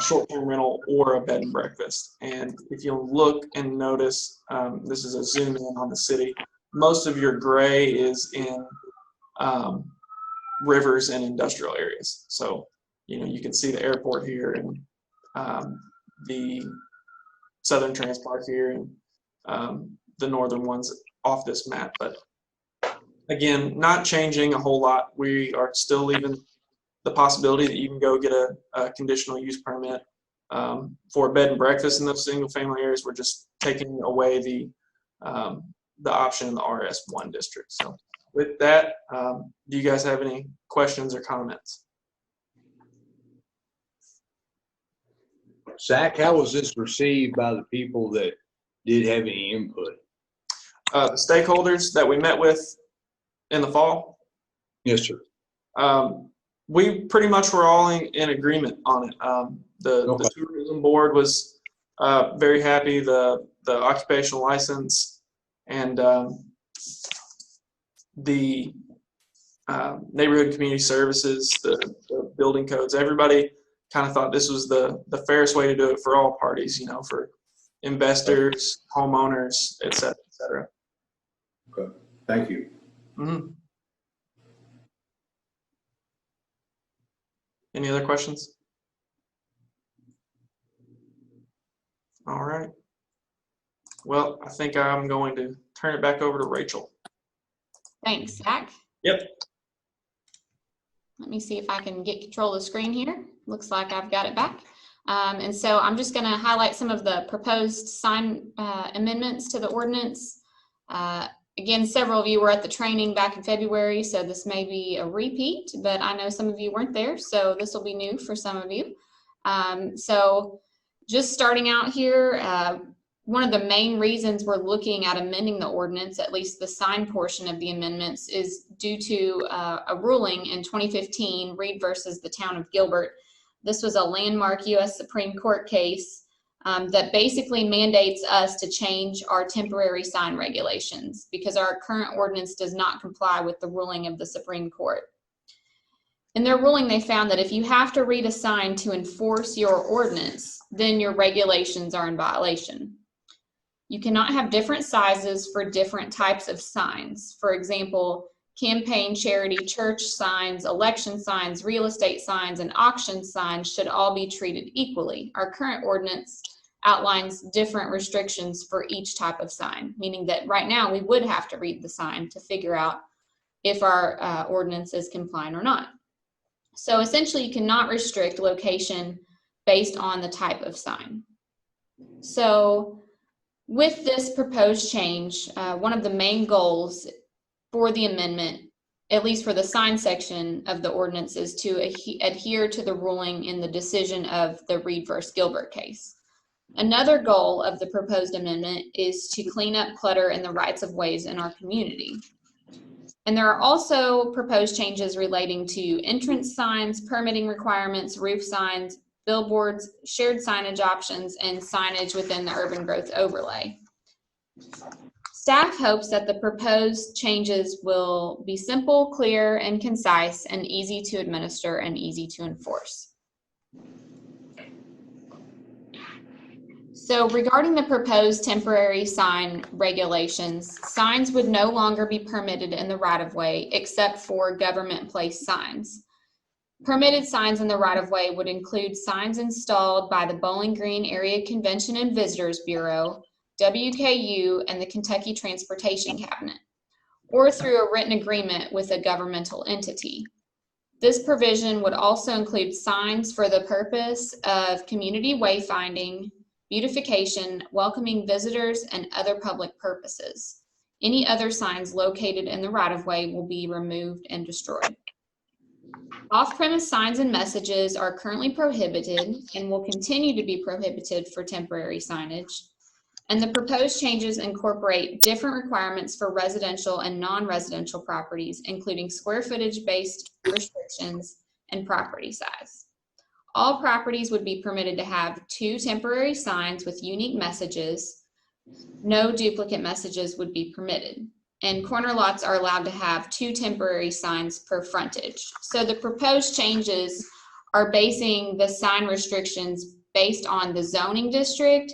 short-term rental or a bed and breakfast. And if you'll look and notice, this is a zoom in on the city, most of your gray is in rivers and industrial areas. So, you can see the airport here, and the Southern Trans Park here, and the northern ones off this map. But again, not changing a whole lot. We are still leaving the possibility that you can go get a conditional use permit for a bed and breakfast in those single family areas. We're just taking away the option in the RS1 district. So with that, do you guys have any questions or comments? Zach, how was this received by the people that did have any input? The stakeholders that we met with in the fall? Yes, sir. we pretty much were all in agreement on it. The tourism board was very happy. The occupational license and the neighborhood community services, the building codes, everybody kind of thought this was the fairest way to do it for all parties, for investors, homeowners, et cetera, et cetera. Okay, thank you. Mm-hmm. Any other questions? All right. Well, I think I'm going to turn it back over to Rachel. Thanks, Zach. Yep. Let me see if I can get control of the screen here. Looks like I've got it back. And so I'm just going to highlight some of the proposed sign amendments to the ordinance. Again, several of you were at the training back in February, so this may be a repeat, but I know some of you weren't there, so this will be new for some of you. So just starting out here, one of the main reasons we're looking at amending the ordinance, at least the sign portion of the amendments, is due to a ruling in 2015, Reed versus the town of Gilbert. This was a landmark U.S. Supreme Court case that basically mandates us to change our temporary sign regulations because our current ordinance does not comply with the ruling of the Supreme Court. In their ruling, they found that if you have to read a sign to enforce your ordinance, then your regulations are in violation. You cannot have different sizes for different types of signs. For example, campaign, charity, church signs, election signs, real estate signs, and auction signs should all be treated equally. Our current ordinance outlines different restrictions for each type of sign, meaning that right now we would have to read the sign to figure out if our ordinance is compliant or not. So essentially you cannot restrict location based on the type of sign. So with this proposed change, one of the main goals for the amendment, at least for the sign section of the ordinance, is to adhere to the ruling in the decision of the Reed versus Gilbert case. Another goal of the proposed amendment is to clean up clutter in the rights of ways in our community. And there are also proposed changes relating to entrance signs, permitting requirements, roof signs, billboards, shared signage options, and signage within the urban growth overlay. Staff hopes that the proposed changes will be simple, clear, and concise, and easy to administer and easy to enforce. So regarding the proposed temporary sign regulations, signs would no longer be permitted in the right-of-way except for government-placed signs. Permitted signs in the right-of-way would include signs installed by the Bowling Green Area Convention and Visitors Bureau, WKU, and the Kentucky Transportation Cabinet, or through a written agreement with a governmental entity. This provision would also include signs for the purpose of community wayfinding, beautification, welcoming visitors, and other public purposes. Any other signs located in the right-of-way will be removed and destroyed. Off-premise signs and messages are currently prohibited and will continue to be prohibited for temporary signage. And the proposed changes incorporate different requirements for residential and non-residential properties, including square footage-based restrictions and property size. All properties would be permitted to have 2 temporary signs with unique messages. No duplicate messages would be permitted. And corner lots are allowed to have 2 temporary signs per frontage. So the proposed changes are basing the sign restrictions based on the zoning district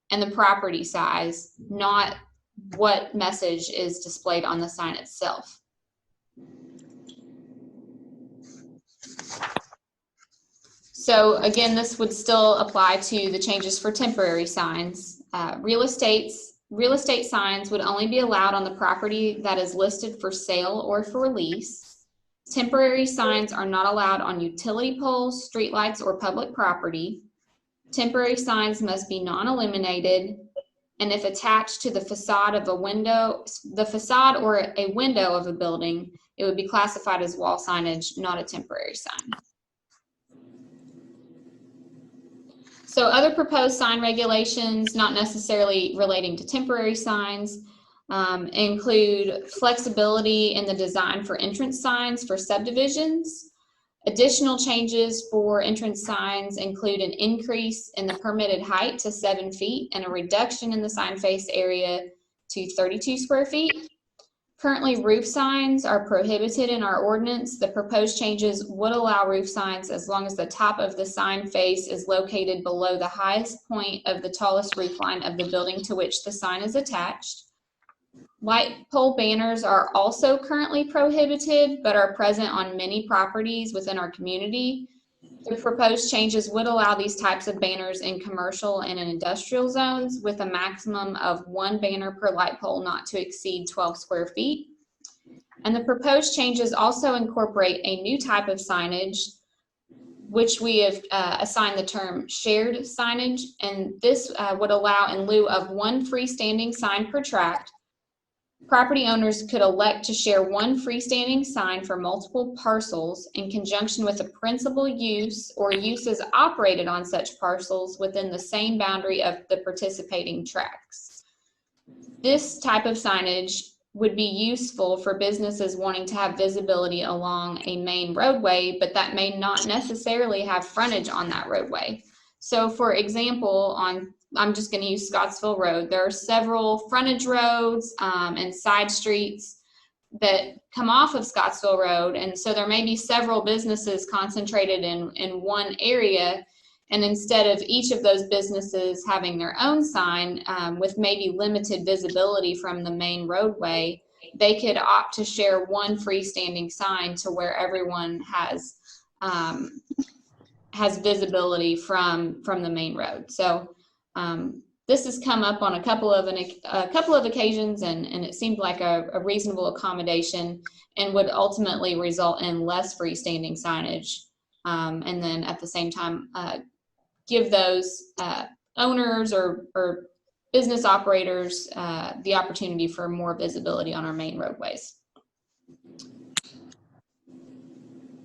and the property size, not what message is displayed on the sign itself. So again, this would still apply to the changes for temporary signs. Real estate signs would only be allowed on the property that is listed for sale or for lease. Temporary signs are not allowed on utility poles, streetlights, or public property. Temporary signs must be non-illuminated, and if attached to the facade of a window, the facade or a window of a building, it would be classified as wall signage, not a temporary sign. So other proposed sign regulations, not necessarily relating to temporary signs, include flexibility in the design for entrance signs for subdivisions. Additional changes for entrance signs include an increase in the permitted height to 7 feet and a reduction in the sign face area to 32 square feet. Currently, roof signs are prohibited in our ordinance. The proposed changes would allow roof signs as long as the top of the sign face is located below the highest point of the tallest roof line of the building to which the sign is attached. Light pole banners are also currently prohibited, but are present on many properties within our community. The proposed changes would allow these types of banners in commercial and in industrial zones with a maximum of 1 banner per light pole not to exceed 12 square feet. And the proposed changes also incorporate a new type of signage, which we have assigned the term shared signage. And this would allow, in lieu of 1 freestanding sign per tract, property owners could elect to share 1 freestanding sign for multiple parcels in conjunction with a principal use or uses operated on such parcels within the same boundary of the participating tracts. This type of signage would be useful for businesses wanting to have visibility along a main roadway, but that may not necessarily have frontage on that roadway. So for example, I'm just going to use Scottsville Road. There are several frontage roads and side streets that come off of Scottsville Road. And so there may be several businesses concentrated in one area. And instead of each of those businesses having their own sign with maybe limited visibility from the main roadway, they could opt to share 1 freestanding sign to where everyone has visibility from the main road. So this has come up on a couple of occasions, and it seemed like a reasonable accommodation and would ultimately result in less freestanding signage, and then at the same time give those owners or business operators the opportunity for more visibility on our main roadways.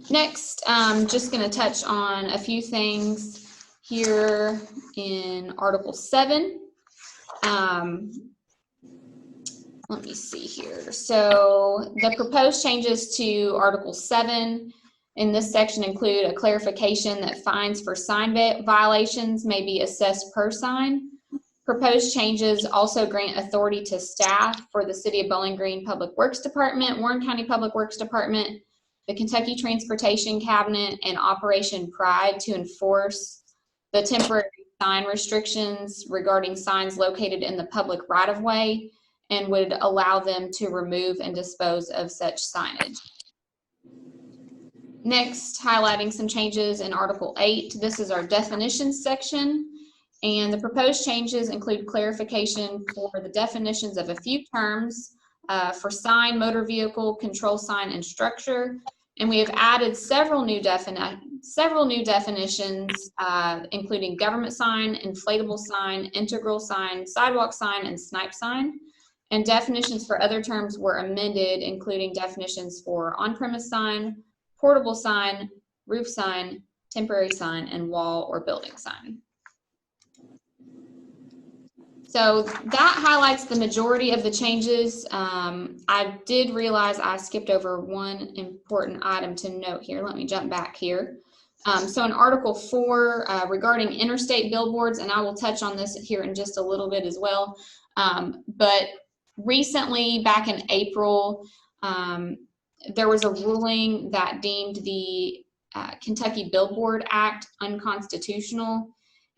Next, I'm just going to touch on a few things here in Article 7. Let me see here. So the proposed changes to Article 7 in this section include a clarification that fines for sign violations may be assessed per sign. Proposed changes also grant authority to staff for the City of Bowling Green Public Works Department, Warren County Public Works Department, the Kentucky Transportation Cabinet, and Operation Pride to enforce the temporary sign restrictions regarding signs located in the public right-of-way, and would allow them to remove and dispose of such signage. Next, highlighting some changes in Article 8. This is our definitions section, and the proposed changes include clarification for the definitions of a few terms for sign, motor vehicle, control sign, and structure. And we have added several new definitions, including government sign, inflatable sign, integral sign, sidewalk sign, and snipe sign. And definitions for other terms were amended, including definitions for on-premise sign, portable sign, roof sign, temporary sign, and wall or building sign. So that highlights the majority of the changes. I did realize I skipped over one important item to note here. Let me jump back here. So in Article 4, regarding interstate billboards, and I will touch on this here in just a little bit as well, but recently, back in April, there was a ruling that deemed the Kentucky Billboard Act unconstitutional.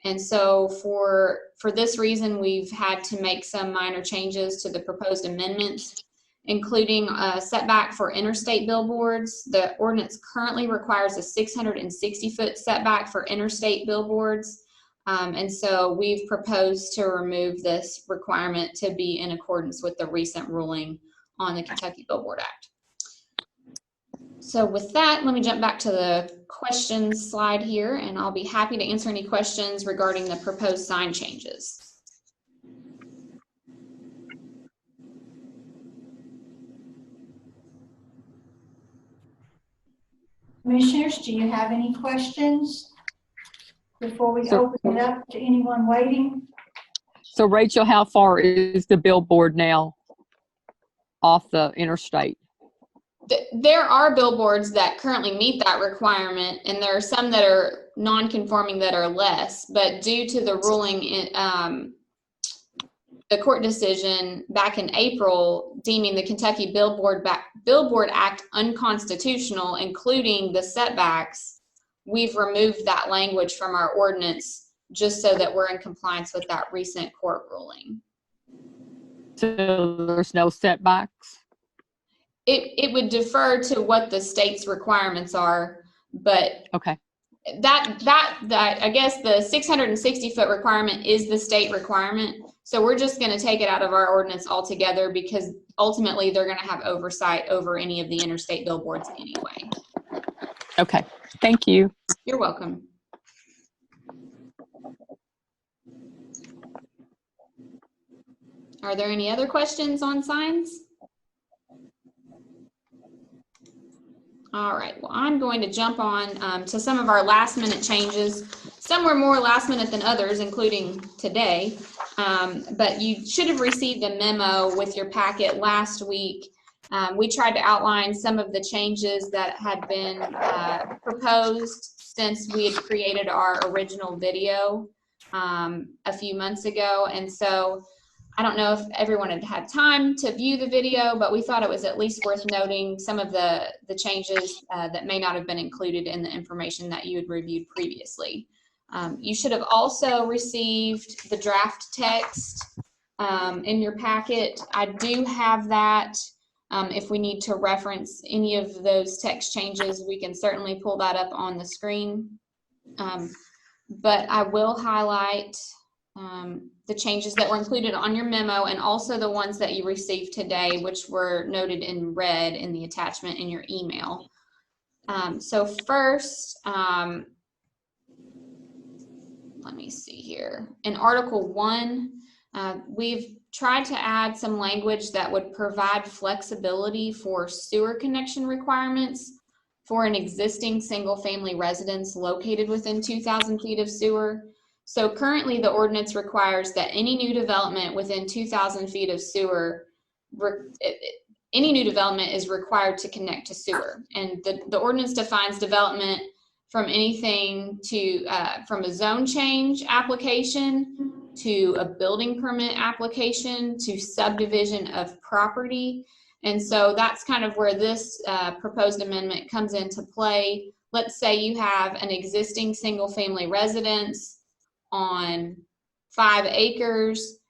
And so for this reason, we've had to make some minor changes to the proposed amendments, including a setback for interstate billboards. The ordinance currently requires a 660-foot setback for interstate billboards. And so we've proposed to remove this requirement to be in accordance with the recent ruling on the Kentucky Billboard Act. So with that, let me jump back to the questions slide here, and I'll be happy to answer any questions regarding the proposed sign changes. Commissioners, do you have any questions before we open it up to anyone waiting? So Rachel, how far is the billboard now off the interstate? There are billboards that currently meet that requirement, and there are some that are non-conforming that are less, but due to the ruling in, the court decision back in April deeming the Kentucky Billboard Act unconstitutional, including the setbacks, we've removed that language from our ordinance just so that we're in compliance with that recent court ruling. So there's no setbacks? It would defer to what the state's requirements are, but okay. That I guess the 660-foot requirement is the state requirement. So we're just going to take it out of our ordinance altogether because ultimately they're going to have oversight over any of the interstate billboards anyway. Okay, thank you. You're welcome. Are there any other questions on signs? All right, well, I'm going to jump on to some of our last minute changes. Some were more last minute than others, including today. But you should have received a memo with your packet last week. We tried to outline some of the changes that had been proposed since we had created our original video a few months ago. And so I don't know if everyone had had time to view the video, but we thought it was at least worth noting some of the changes that may not have been included in the information that you had reviewed previously. You should have also received the draft text in your packet. I do have that. If we need to reference any of those text changes, we can certainly pull that up on the screen. But I will highlight the changes that were included on your memo and also the ones that you received today, which were noted in red in the attachment in your email. So first, let me see here. In Article 1, we've tried to add some language that would provide flexibility for sewer connection requirements for an existing single-family residence located within 2,000 feet of sewer. So currently the ordinance requires that any new development within 2,000 feet of sewer, any new development is required to connect to sewer. And the ordinance defines development from anything to, from a zone change application to a building permit application to subdivision of property. And so that's kind of where this proposed amendment comes into play. Let's say you have an existing single family residence on 5 acres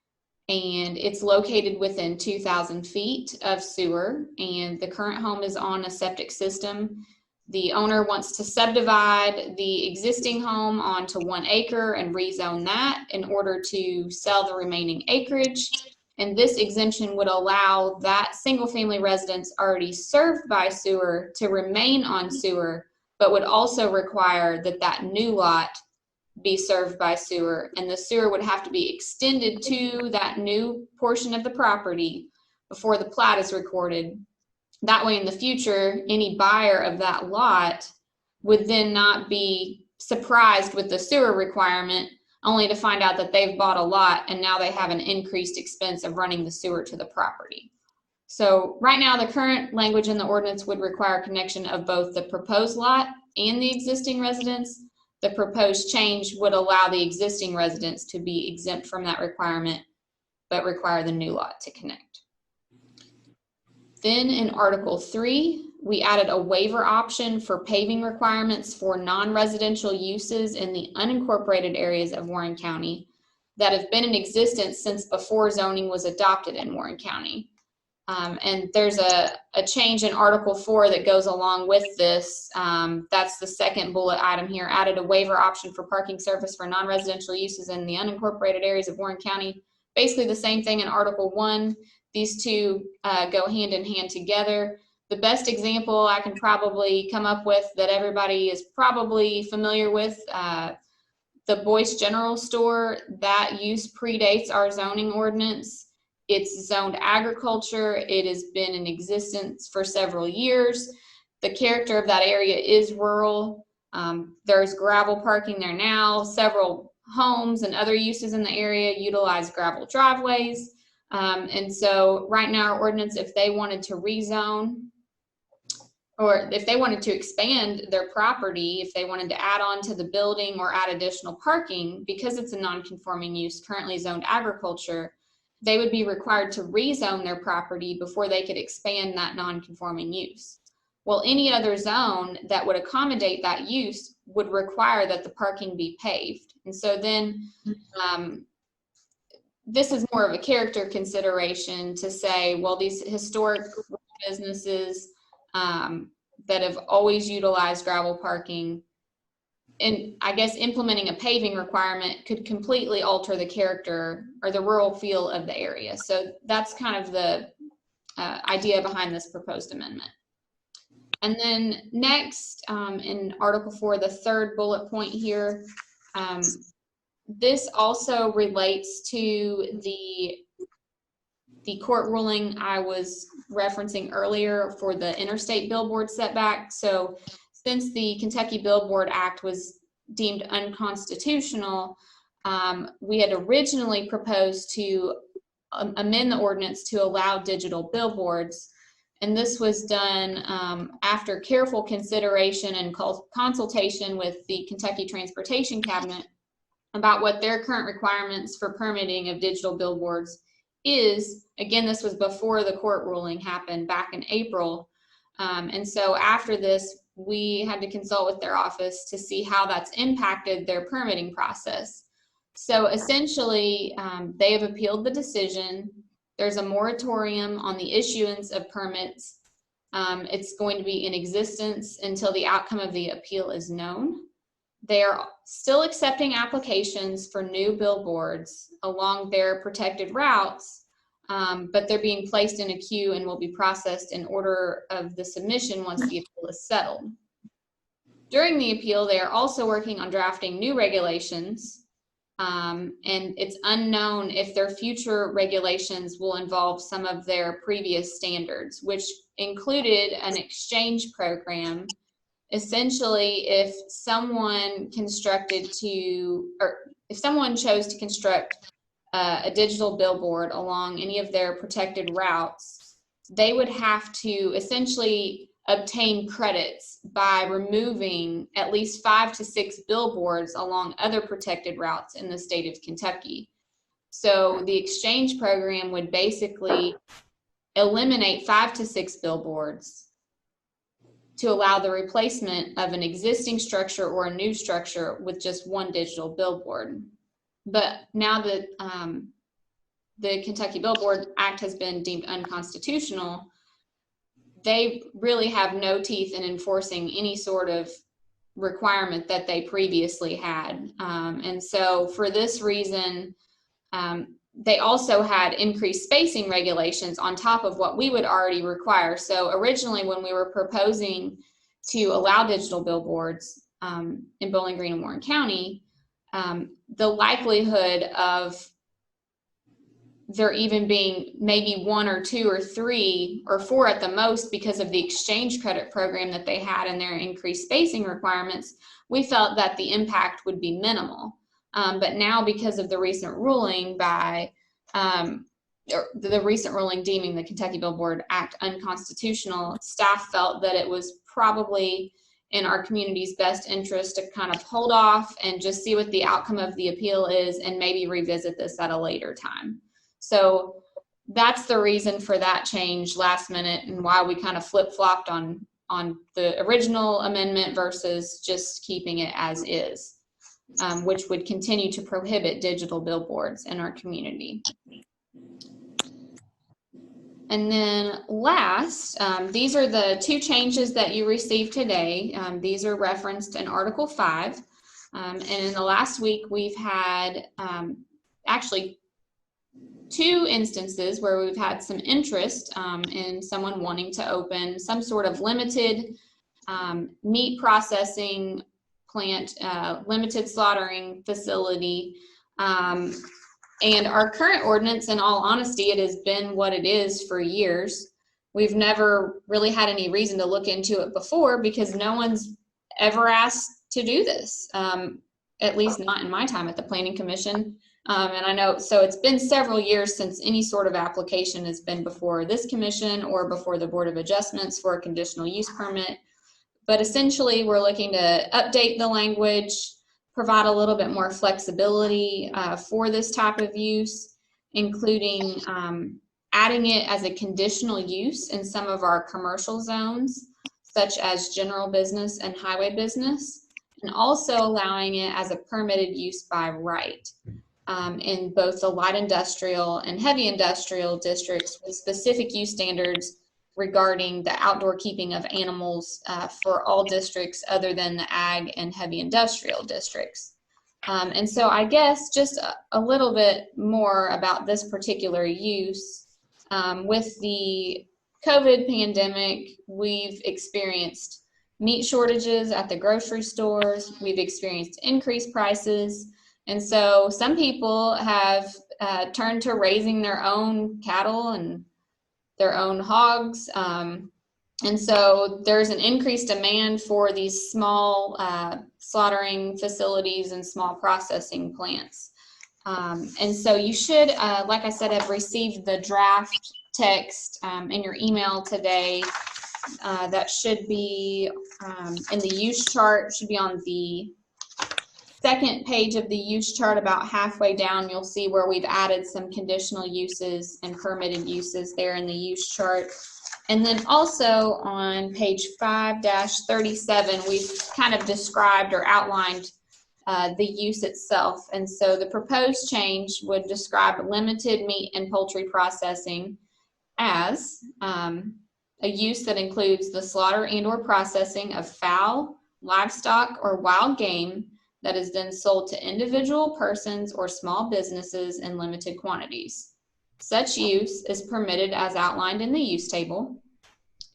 and it's located within 2,000 feet of sewer and the current home is on a septic system. The owner wants to subdivide the existing home onto 1 acre and rezone that in order to sell the remaining acreage. And this exemption would allow that single family residence already served by sewer to remain on sewer, but would also require that that new lot be served by sewer, and the sewer would have to be extended to that new portion of the property before the plat is recorded. That way in the future, any buyer of that lot would then not be surprised with the sewer requirement, only to find out that they've bought a lot and now they have an increased expense of running the sewer to the property. So right now, the current language in the ordinance would require connection of both the proposed lot and the existing residence. The proposed change would allow the existing residents to be exempt from that requirement, but require the new lot to connect. Then in Article 3, we added a waiver option for paving requirements for non-residential uses in the unincorporated areas of Warren County that have been in existence since before zoning was adopted in Warren County. And there's a change in Article 4 that goes along with this. That's the second bullet item here, added a waiver option for parking service for non-residential uses in the unincorporated areas of Warren County. Basically the same thing in Article 1. These two go hand in hand together. The best example I can probably come up with that everybody is probably familiar with, the Boyce General Store, that use predates our zoning ordinance. It's zoned agriculture. It has been in existence for several years. The character of that area is rural. There's gravel parking there now. Several homes and other uses in the area utilize gravel driveways. And so right now our ordinance, if they wanted to rezone or if they wanted to expand their property, if they wanted to add on to the building or add additional parking, because it's a non-conforming use currently zoned agriculture, they would be required to rezone their property before they could expand that non-conforming use. Well, any other zone that would accommodate that use would require that the parking be paved. And so then this is more of a character consideration to say, well, these historic businesses that have always utilized gravel parking, and I guess implementing a paving requirement could completely alter the character or the rural feel of the area. So that's kind of the idea behind this proposed amendment. And then next, in Article 4, the third bullet point here, this also relates to the court ruling I was referencing earlier for the interstate billboard setback. So since the Kentucky Billboard Act was deemed unconstitutional, we had originally proposed to amend the ordinance to allow digital billboards. And this was done after careful consideration and consultation with the Kentucky Transportation Cabinet about what their current requirements for permitting of digital billboards is. Again, this was before the court ruling happened back in April. And so after this, we had to consult with their office to see how that's impacted their permitting process. So essentially, they have appealed the decision. There's a moratorium on the issuance of permits. It's going to be in existence until the outcome of the appeal is known. They're still accepting applications for new billboards along their protected routes, but they're being placed in a queue and will be processed in order of the submission once the appeal is settled. During the appeal, they are also working on drafting new regulations, and it's unknown if their future regulations will involve some of their previous standards, which included an exchange program. Essentially, if someone chose to construct a digital billboard along any of their protected routes, they would have to essentially obtain credits by removing at least 5 to 6 billboards along other protected routes in the state of Kentucky. So the exchange program would basically eliminate 5 to 6 billboards to allow the replacement of an existing structure or a new structure with just one digital billboard. But now that the Kentucky Billboard Act has been deemed unconstitutional, they really have no teeth in enforcing any sort of requirement that they previously had. And so for this reason, they also had increased spacing regulations on top of what we would already require. So originally when we were proposing to allow digital billboards in Bowling Green and Warren County, the likelihood of there even being maybe 1 or 2 or 3 or 4 at the most because of the exchange credit program that they had and their increased spacing requirements, we felt that the impact would be minimal. But now because of the recent ruling the recent ruling deeming the Kentucky Billboard Act unconstitutional, staff felt that it was probably in our community's best interest to kind of hold off and just see what the outcome of the appeal is and maybe revisit this at a later time. So that's the reason for that change last minute and why we kind of flip-flopped on the original amendment versus just keeping it as is, which would continue to prohibit digital billboards in our community. And then last, these are the 2 changes that you received today. These are referenced in Article 5. And in the last week, we've had actually 2 instances where we've had some interest in someone wanting to open some sort of limited meat processing plant, limited slaughtering facility. And our current ordinance, in all honesty, it has been what it is for years. We've never really had any reason to look into it before because no one's ever asked to do this, at least not in my time at the Planning Commission. And I know, so it's been several years since any sort of application has been before this commission or before the Board of Adjustments for a conditional use permit. But essentially, we're looking to update the language, provide a little bit more flexibility for this type of use, including adding it as a conditional use in some of our commercial zones, such as general business and highway business, and also allowing it as a permitted use by right in both the light industrial and heavy industrial districts with specific use standards regarding the outdoor keeping of animals for all districts other than the ag and heavy industrial districts. And so I guess just a little bit more about this particular use. With the COVID pandemic, we've experienced meat shortages at the grocery stores. We've experienced increased prices. And so some people have turned to raising their own cattle and their own hogs. And so there's an increased demand for these small slaughtering facilities and small processing plants. And so you should, like I said, have received the draft text in your email today. That should be in the use chart, should be on the second page of the use chart. About halfway down, you'll see where we've added some conditional uses and permitted uses there in the use chart. And then also on page 5-37, we've kind of described or outlined the use itself. And so the proposed change would describe limited meat and poultry processing as a use that includes the slaughter and or processing of fowl, livestock, or wild game that is then sold to individual persons or small businesses in limited quantities. Such use is permitted as outlined in the use table,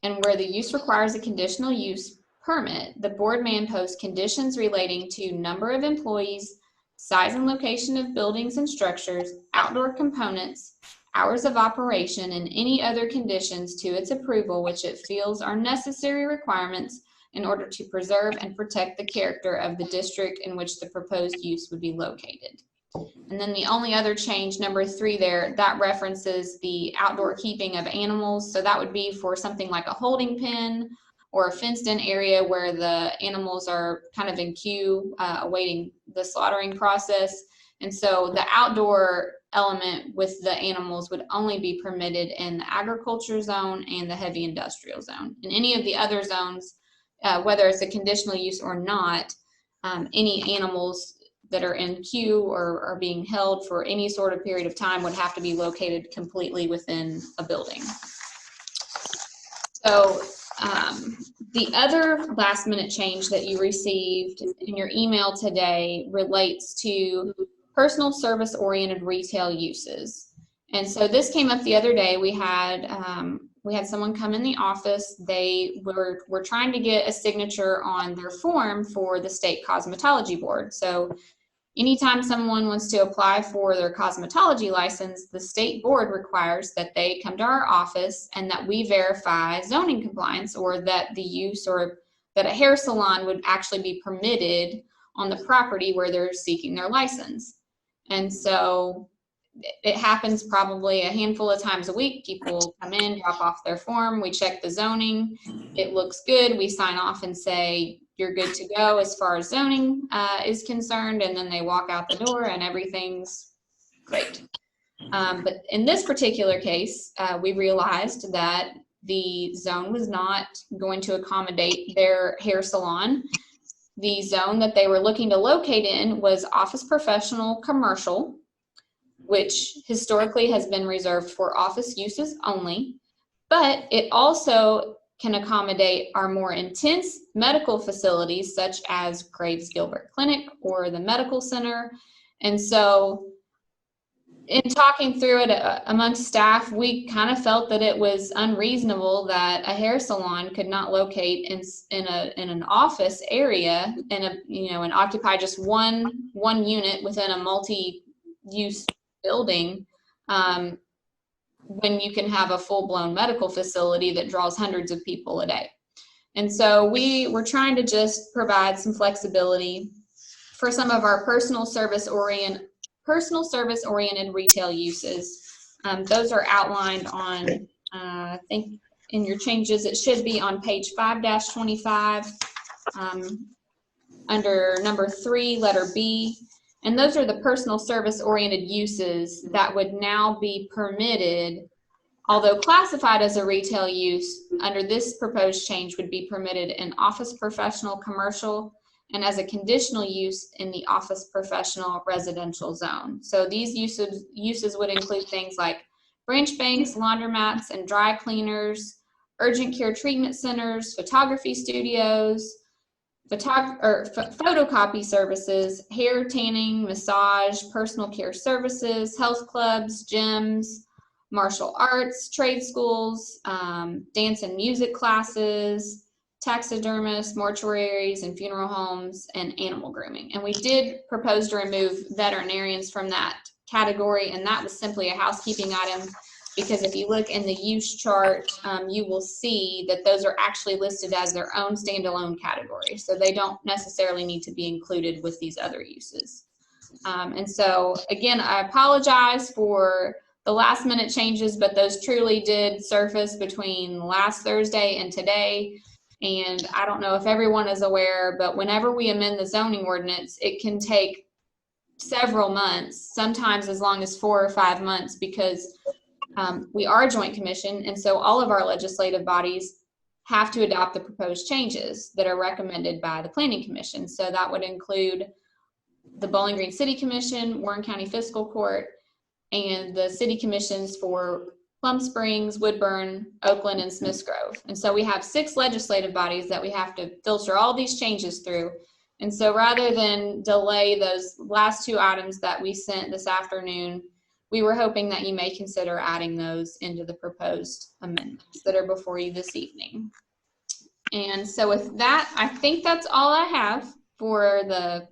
and where the use requires a conditional use permit, the board may impose conditions relating to number of employees, size and location of buildings and structures, outdoor components, hours of operation, and any other conditions to its approval which it feels are necessary requirements in order to preserve and protect the character of the district in which the proposed use would be located. And then the only other change, number 3 there, that references the outdoor keeping of animals. So that would be for something like a holding pen or a fenced in area where the animals are kind of in queue awaiting the slaughtering process. And so the outdoor element with the animals would only be permitted in the agriculture zone and the heavy industrial zone. In any of the other zones, whether it's a conditional use or not, any animals that are in queue or are being held for any sort of period of time would have to be located completely within a building. So the other last minute change that you received in your email today relates to personal service oriented retail uses. And so this came up the other day. We had someone come in the office. They were trying to get a signature on their form for the state cosmetology board. So anytime someone wants to apply for their cosmetology license, the state board requires that they come to our office and that we verify zoning compliance, or that the use or that a hair salon would actually be permitted on the property where they're seeking their license. And so it happens probably a handful of times a week. People come in, drop off their form, we check the zoning, it looks good, we sign off and say, you're good to go as far as zoning is concerned, and then they walk out the door and everything's great. But in this particular case, we realized that the zone was not going to accommodate their hair salon. The zone that they were looking to locate in was office professional commercial, which historically has been reserved for office uses only, but it also can accommodate our more intense medical facilities such as Graves Gilbert Clinic or the medical center. And so in talking through it amongst staff, we kind of felt that it was unreasonable that a hair salon could not locate in an office area and occupy just one unit within a multi-use building when you can have a full-blown medical facility that draws hundreds of people a day. And so we were trying to just provide some flexibility for some of our personal service personal service-oriented retail uses. Those are outlined on, I think in your changes, it should be on page 5-25, under number 3, letter B. And those are the personal service-oriented uses that would now be permitted, although classified as a retail use, under this proposed change would be permitted in office professional commercial and as a conditional use in the office professional residential zone. So these uses would include things like branch banks, laundromats and dry cleaners, urgent care treatment centers, photography studios, photocopy services, hair tanning, massage, personal care services, health clubs, gyms, martial arts, trade schools, dance and music classes, taxidermists, mortuaries and funeral homes, and animal grooming. And we did propose to remove veterinarians from that category, and that was simply a housekeeping item, because if you look in the use chart, you will see that those are actually listed as their own standalone category. So they don't necessarily need to be included with these other uses. And so again, I apologize for the last minute changes, but those truly did surface between last Thursday and today. And I don't know if everyone is aware, but whenever we amend the zoning ordinance, it can take several months, sometimes as long as 4 or 5 months, because we are a joint commission, and so all of our legislative bodies have to adopt the proposed changes that are recommended by the Planning Commission. So that would include the Bowling Green City Commission, Warren County Fiscal Court, and the city commissions for Plum Springs, Woodburn, Oakland, and Smiths Grove. And so we have 6 legislative bodies that we have to filter all these changes through. And so rather than delay those last 2 items that we sent this afternoon, we were hoping that you may consider adding those into the proposed amendments that are before you this evening. And so with that, I think that's all I have for the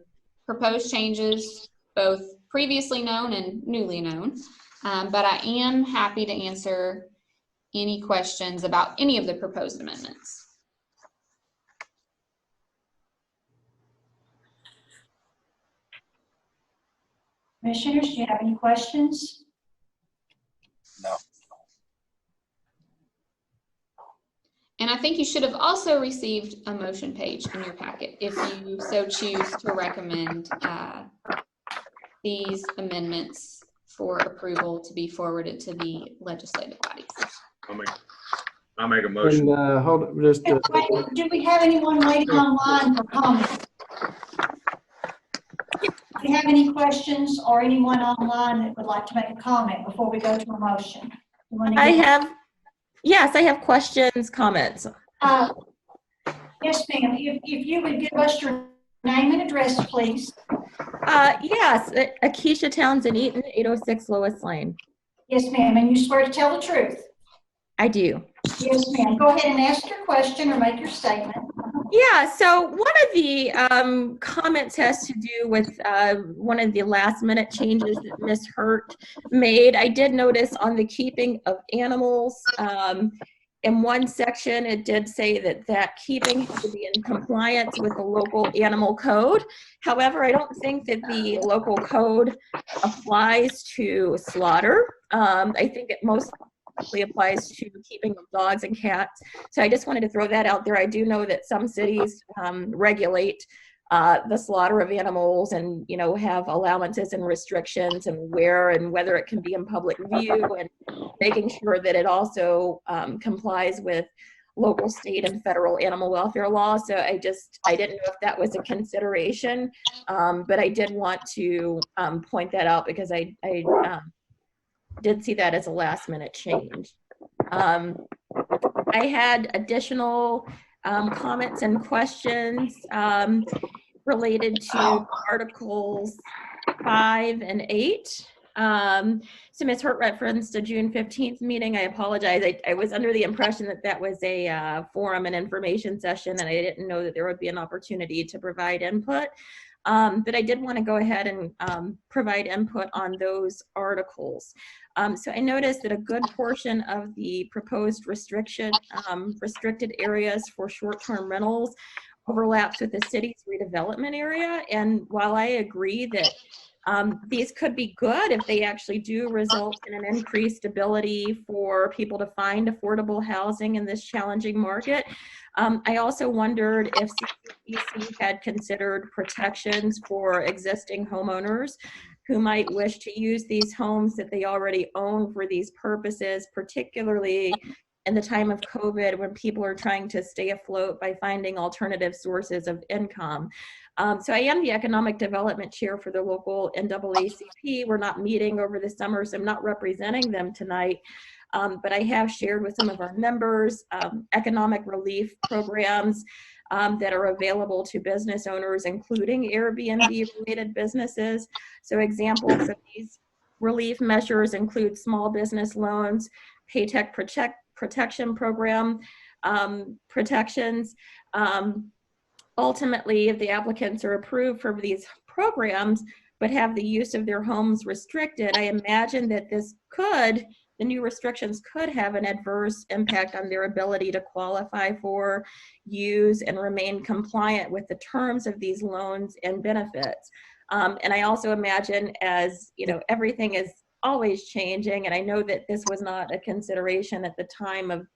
proposed changes, both previously known and newly known. But I am happy to answer any questions about any of the proposed amendments. Commissioners, do you have any questions? No. And I think you should have also received a motion page in your packet if you so choose to recommend these amendments for approval to be forwarded to the legislative bodies. I'll make a motion. And hold on, just Do we have anyone waiting online for comment? Do you have any questions or anyone online that would like to make a comment before we go to a motion? Yes, I have questions, comments. Yes, ma'am. If you would give us your name and address, please. Yes, Akeisha Townsend Eaton, 806 Lois Lane. Yes, ma'am. And you swear to tell the truth? I do. Yes, ma'am. Go ahead and ask your question or make your statement. Yeah, so one of the comments has to do with one of the last minute changes that Ms. Hurt made. I did notice on the keeping of animals, in one section, it did say that keeping has to be in compliance with the local animal code. However, I don't think that the local code applies to slaughter. I think it mostly applies to keeping of dogs and cats. So I just wanted to throw that out there. I do know that some cities regulate the slaughter of animals and, you know, have allowances and restrictions and where and whether it can be in public view, and making sure that it also complies with local, state, and federal animal welfare laws. So I didn't know if that was a consideration, but I did want to point that out because I did see that as a last minute change. I had additional comments and questions related to Articles 5 and 8. So Ms. Hurt referenced a June 15th meeting. I apologize. I was under the impression that that was a forum and information session, and I didn't know that there would be an opportunity to provide input. But I did want to go ahead and provide input on those articles. So I noticed that a good portion of the proposed restricted areas for short-term rentals overlaps with the city's redevelopment area. And while I agree that These could be good if they actually do result in an increased ability for people to find affordable housing in this challenging market. I also wondered if CCC had considered protections for existing homeowners who might wish to use these homes that they already own for these purposes, particularly in the time of COVID when people are trying to stay afloat by finding alternative sources of income. So I am the economic development chair for the local NAACP. We're not meeting over the summer, so I'm not representing them tonight. But I have shared with some of our members economic relief programs that are available to business owners, including Airbnb-related businesses. So examples of these relief measures include small business loans, Paycheck Protection Program protections. Ultimately, if the applicants are approved for these programs but have the use of their homes restricted, I imagine that the new restrictions could have an adverse impact on their ability to qualify for, use, and remain compliant with the terms of these loans and benefits. And I also imagine, as you know, everything is always changing, and I know that this was not a consideration at the time of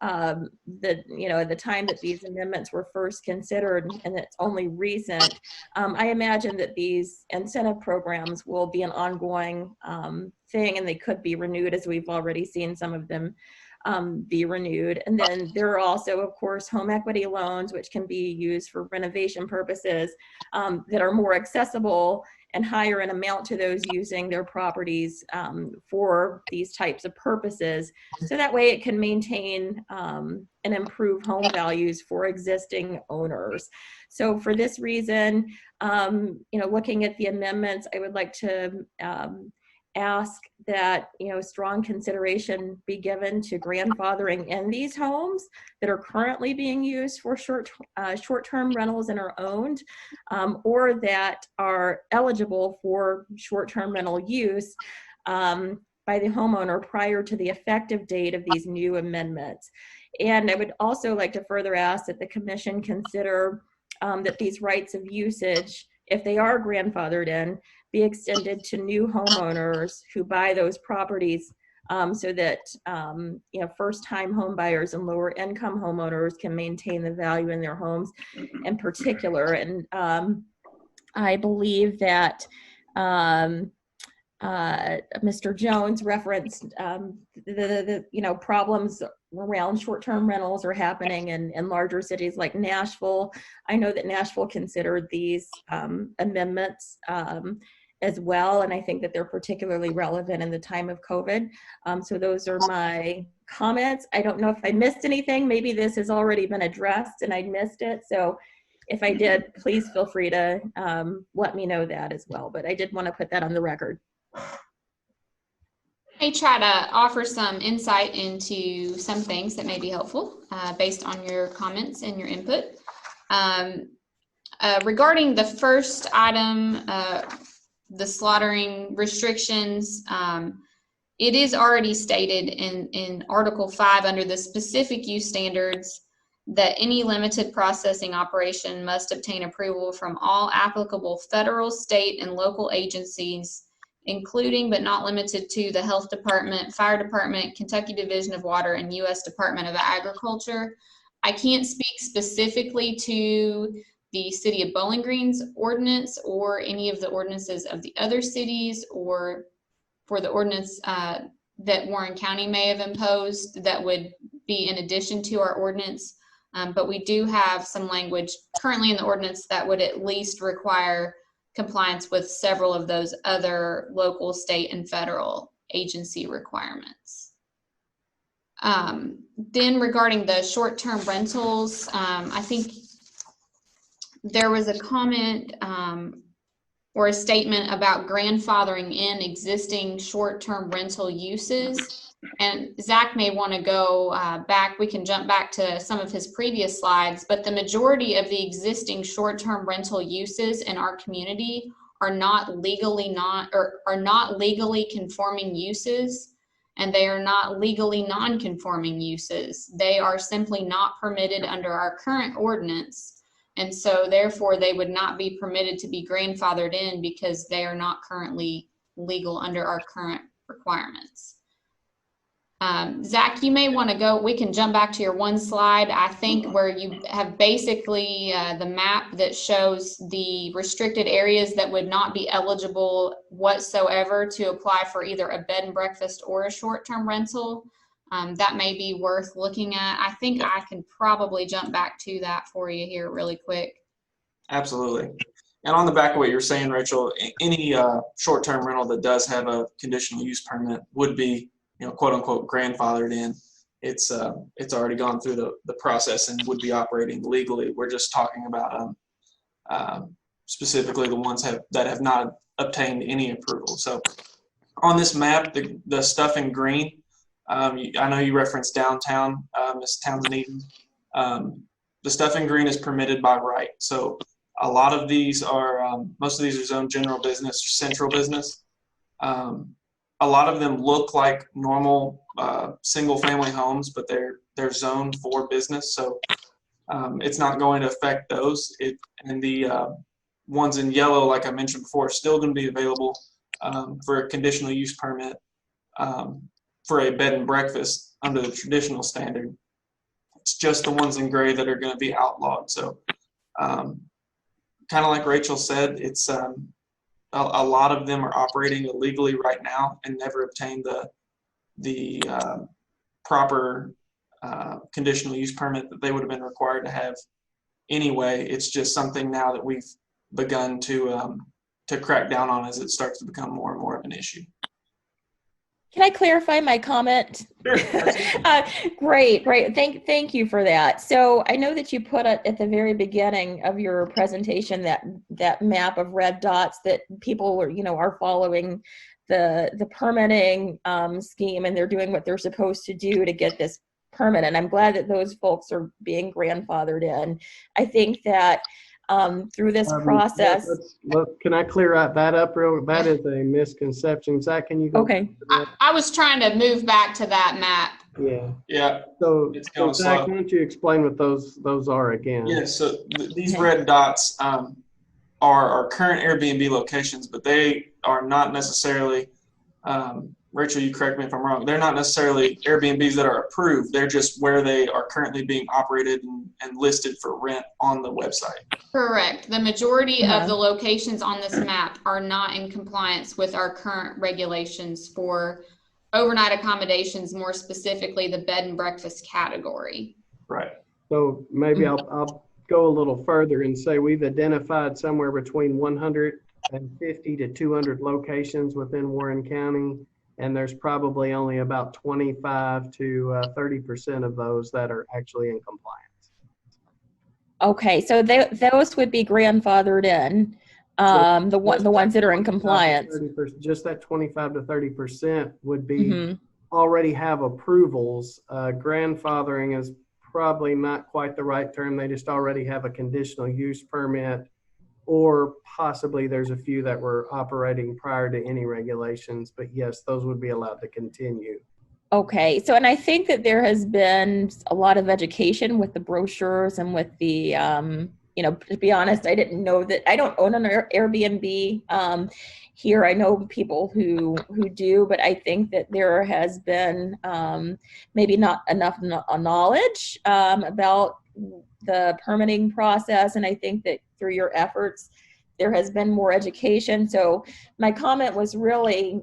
the time that these amendments were first considered, and it's only recent. I imagine that these incentive programs will be an ongoing thing, and they could be renewed, as we've already seen some of them be renewed. And then there are also, of course, home equity loans, which can be used for renovation purposes that are more accessible and higher in amount to those using their properties for these types of purposes. So that way it can maintain and improve home values for existing owners. So for this reason, looking at the amendments, I would like to ask that strong consideration be given to grandfathering in these homes that are currently being used for short-term rentals and are owned, or that are eligible for short-term rental use by the homeowner prior to the effective date of these new amendments. And I would also like to further ask that the commission consider that these rights of usage, if they are grandfathered in, be extended to new homeowners who buy those properties, so that first-time home buyers and lower-income homeowners can maintain the value in their homes in particular. And I believe that Mr. Jones referenced the problems around short-term rentals are happening in larger cities like Nashville. I know that Nashville considered these amendments as well, and I think that they're particularly relevant in the time of COVID. So those are my comments. I don't know if I missed anything. Maybe this has already been addressed and I missed it. So if I did, please feel free to let me know that as well. But I did want to put that on the record. I try to offer some insight into some things that may be helpful based on your comments and your input. Regarding the first item, the slaughtering restrictions, it is already stated in Article 5 under the specific use standards that any limited processing operation must obtain approval from all applicable federal, state, and local agencies, including but not limited to the Health Department, Fire Department, Kentucky Division of Water, and U.S. Department of Agriculture. I can't speak specifically to the City of Bowling Green's ordinance or any of the ordinances of the other cities, or for the ordinance that Warren County may have imposed that would be in addition to our ordinance. But we do have some language currently in the ordinance that would at least require compliance with several of those other local, state, and federal agency requirements. Then regarding the short-term rentals, I think there was a comment or a statement about grandfathering in existing short-term rental uses. And Zach may want to go back. We can jump back to some of his previous slides, but the majority of the existing short-term rental uses in our community are not legally conforming uses, and they are not legally non-conforming uses. They are simply not permitted under our current ordinance And so therefore they would not be permitted to be grandfathered in because they are not currently legal under our current requirements. Zach, you may want to go, we can jump back to your one slide, I think, where you have basically the map that shows the restricted areas that would not be eligible whatsoever to apply for either a bed and breakfast or a short-term rental. That may be worth looking at. I think I can probably jump back to that for you here really quick. Absolutely. And on the back of what you're saying, Rachel, any short-term rental that does have a conditional use permit would be, quote unquote, grandfathered in. It's already gone through the process and would be operating legally. We're just talking about specifically the ones that have not obtained any approval. So on this map, the stuff in green, I know you referenced downtown, Ms. Townsend. The stuff in green is permitted by right. So a lot of these are, most of these are zoned general business or central business. A lot of them look like normal single family homes, but they're zoned for business. So it's not going to affect those. And the ones in yellow, like I mentioned before, are still going to be available for a conditional use permit for a bed and breakfast under the traditional standard. It's just the ones in gray that are going to be outlawed. So kind of like Rachel said, it's a lot of them are operating illegally right now and never obtained the proper conditional use permit that they would have been required to have anyway. It's just something now that we've begun to crack down on as it starts to become more and more of an issue. Can I clarify my comment? Sure. Great. Thank you for that. So I know that you put it at the very beginning of your presentation, that map of red dots that people are following the permitting scheme, and they're doing what they're supposed to do to get this permit. And I'm glad that those folks are being grandfathered in. I think that through this process. Can I clear that up real? That is a misconception. Zach, can you go? Okay. I was trying to move back to that map. Yeah. Yeah. So Zach, Zach, why don't you explain what those are again? Yeah. So these red dots are our current Airbnb locations, but they are not necessarily. Rachel, you correct me if I'm wrong. They're not necessarily Airbnbs that are approved. They're just where they are currently being operated and listed for rent on the website. Correct. The majority of the locations on this map are not in compliance with our current regulations for overnight accommodations, more specifically the bed and breakfast category. Right. So maybe I'll go a little further and say we've identified somewhere between 150 to 200 locations within Warren County. And there's probably only about 25 to 30% of those that are actually in compliance. Okay, so those would be grandfathered in, the ones that are in compliance. Just that 25 to 30% would be already have approvals. Grandfathering is probably not quite the right term. They just already have a conditional use permit, or possibly there's a few that were operating prior to any regulations, but yes, those would be allowed to continue. Okay, so, and I think that there has been a lot of education with the brochures and with the, to be honest, I didn't know that, I don't own an Airbnb here. I know people who do, but I think that there has been maybe not enough knowledge about the permitting process. And I think that through your efforts, there has been more education. So my comment was really,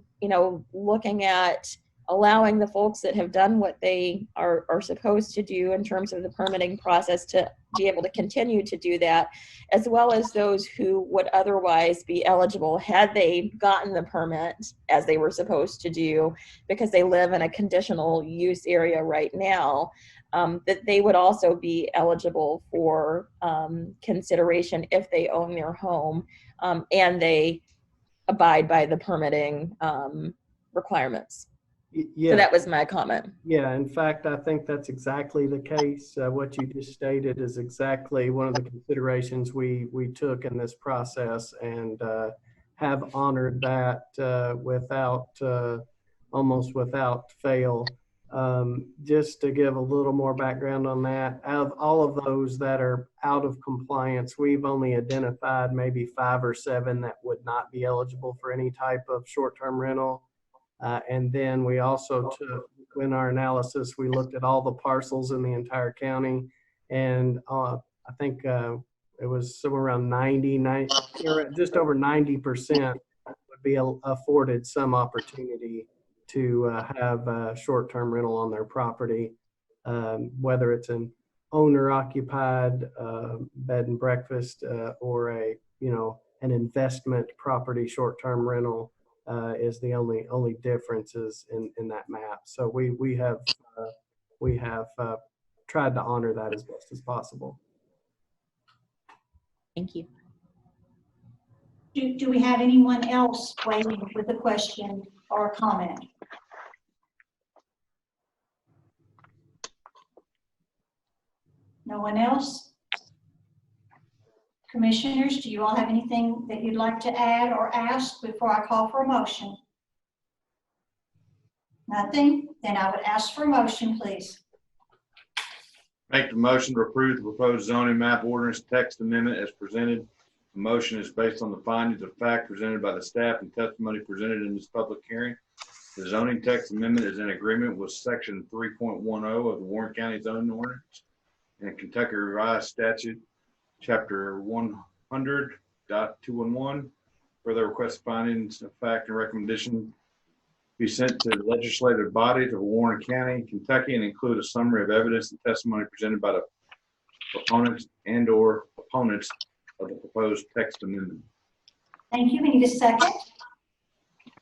looking at allowing the folks that have done what they are supposed to do in terms of the permitting process to be able to continue to do that, as well as those who would otherwise be eligible had they gotten the permit as they were supposed to do because they live in a conditional use area right now. That they would also be eligible for consideration if they own their home and they abide by the permitting requirements. Yeah. So that was my comment. Yeah, in fact, I think that's exactly the case. What you just stated is exactly one of the considerations we took in this process, and have honored that without almost without fail. Just to give a little more background on that, out of all of those that are out of compliance, we've only identified maybe 5 or 7 that would not be eligible for any type of short-term rental. And then we also took, in our analysis, we looked at all the parcels in the entire county, and I think it was somewhere around 99, just over 90% would be afforded some opportunity to have a short-term rental on their property, whether it's an owner-occupied bed and breakfast or a, an investment property short-term rental is the only differences in that map. So we have tried to honor that as best as possible. Thank you. Do we have anyone else waiting with a question or a comment? No one else? Commissioners, do you all have anything that you'd like to add or ask before I call for a motion? Nothing? Then I would ask for a motion, please. Make the motion to approve the proposed zoning map ordinance text amendment as presented. The motion is based on the findings of fact presented by the staff and testimony presented in this public hearing. The zoning text amendment is in agreement with section 3.10 of the Warren County Zoning Ordinance and Kentucky Revised Statute, chapter 100.211. Further request findings of fact and recommendation be sent to the legislative bodies of Warren County, Kentucky, and include a summary of evidence and testimony presented by the proponents and/or opponents of the proposed text amendment. Thank you. We need a second.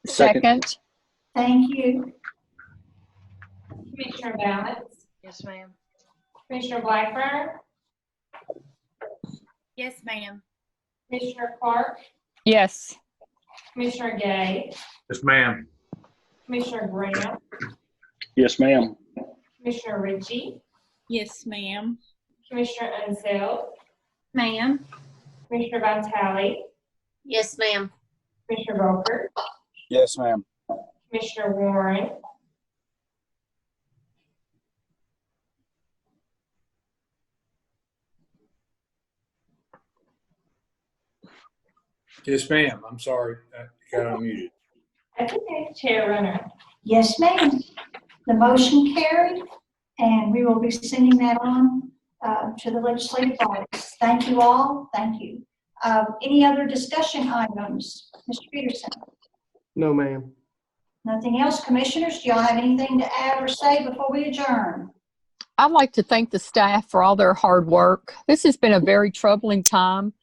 Second. Thank you. Commissioner Balance? Yes, ma'am. Commissioner Blackburn? Yes, ma'am. Commissioner Clark? Yes. Commissioner Gay? Yes, ma'am. Commissioner Graham? Yes, ma'am. Commissioner Ritchie? Yes, ma'am. Commissioner Unseld? Ma'am. Commissioner Vitale? Yes, ma'am. Commissioner Broker? Yes, ma'am. Commissioner Warren? Yes, ma'am. I'm sorry. I got unmuted. That's okay. Chair Runner? Yes, ma'am. The motion carried, and we will be sending that on to the legislative bodies. Thank you all. Thank you. Any other discussion items? Mr. Peterson? No, ma'am. Nothing else? Commissioners, do y'all have anything to add or say before we adjourn? I'd like to thank the staff for all their hard work. This has been a very troubling time,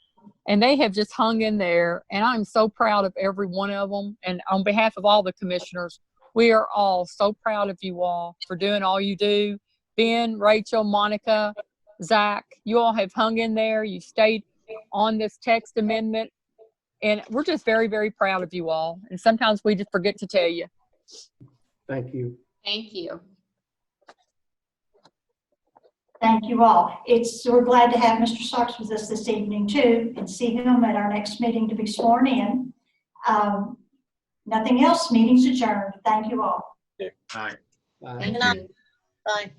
and they have just hung in there, and I'm so proud of every one of them. And on behalf of all the commissioners, we are all so proud of you all for doing all you do. Ben, Rachel, Monica, Zach, you all have hung in there. You stayed on this text amendment, and we're just very, very proud of you all. And sometimes we just forget to tell you. Thank you. Thank you. Thank you all. We're glad to have Mr. Starks with us this evening too, and see him at our next meeting to be sworn in. Nothing else. Meeting's adjourned. Thank you all. All right. Bye. Good night. Bye.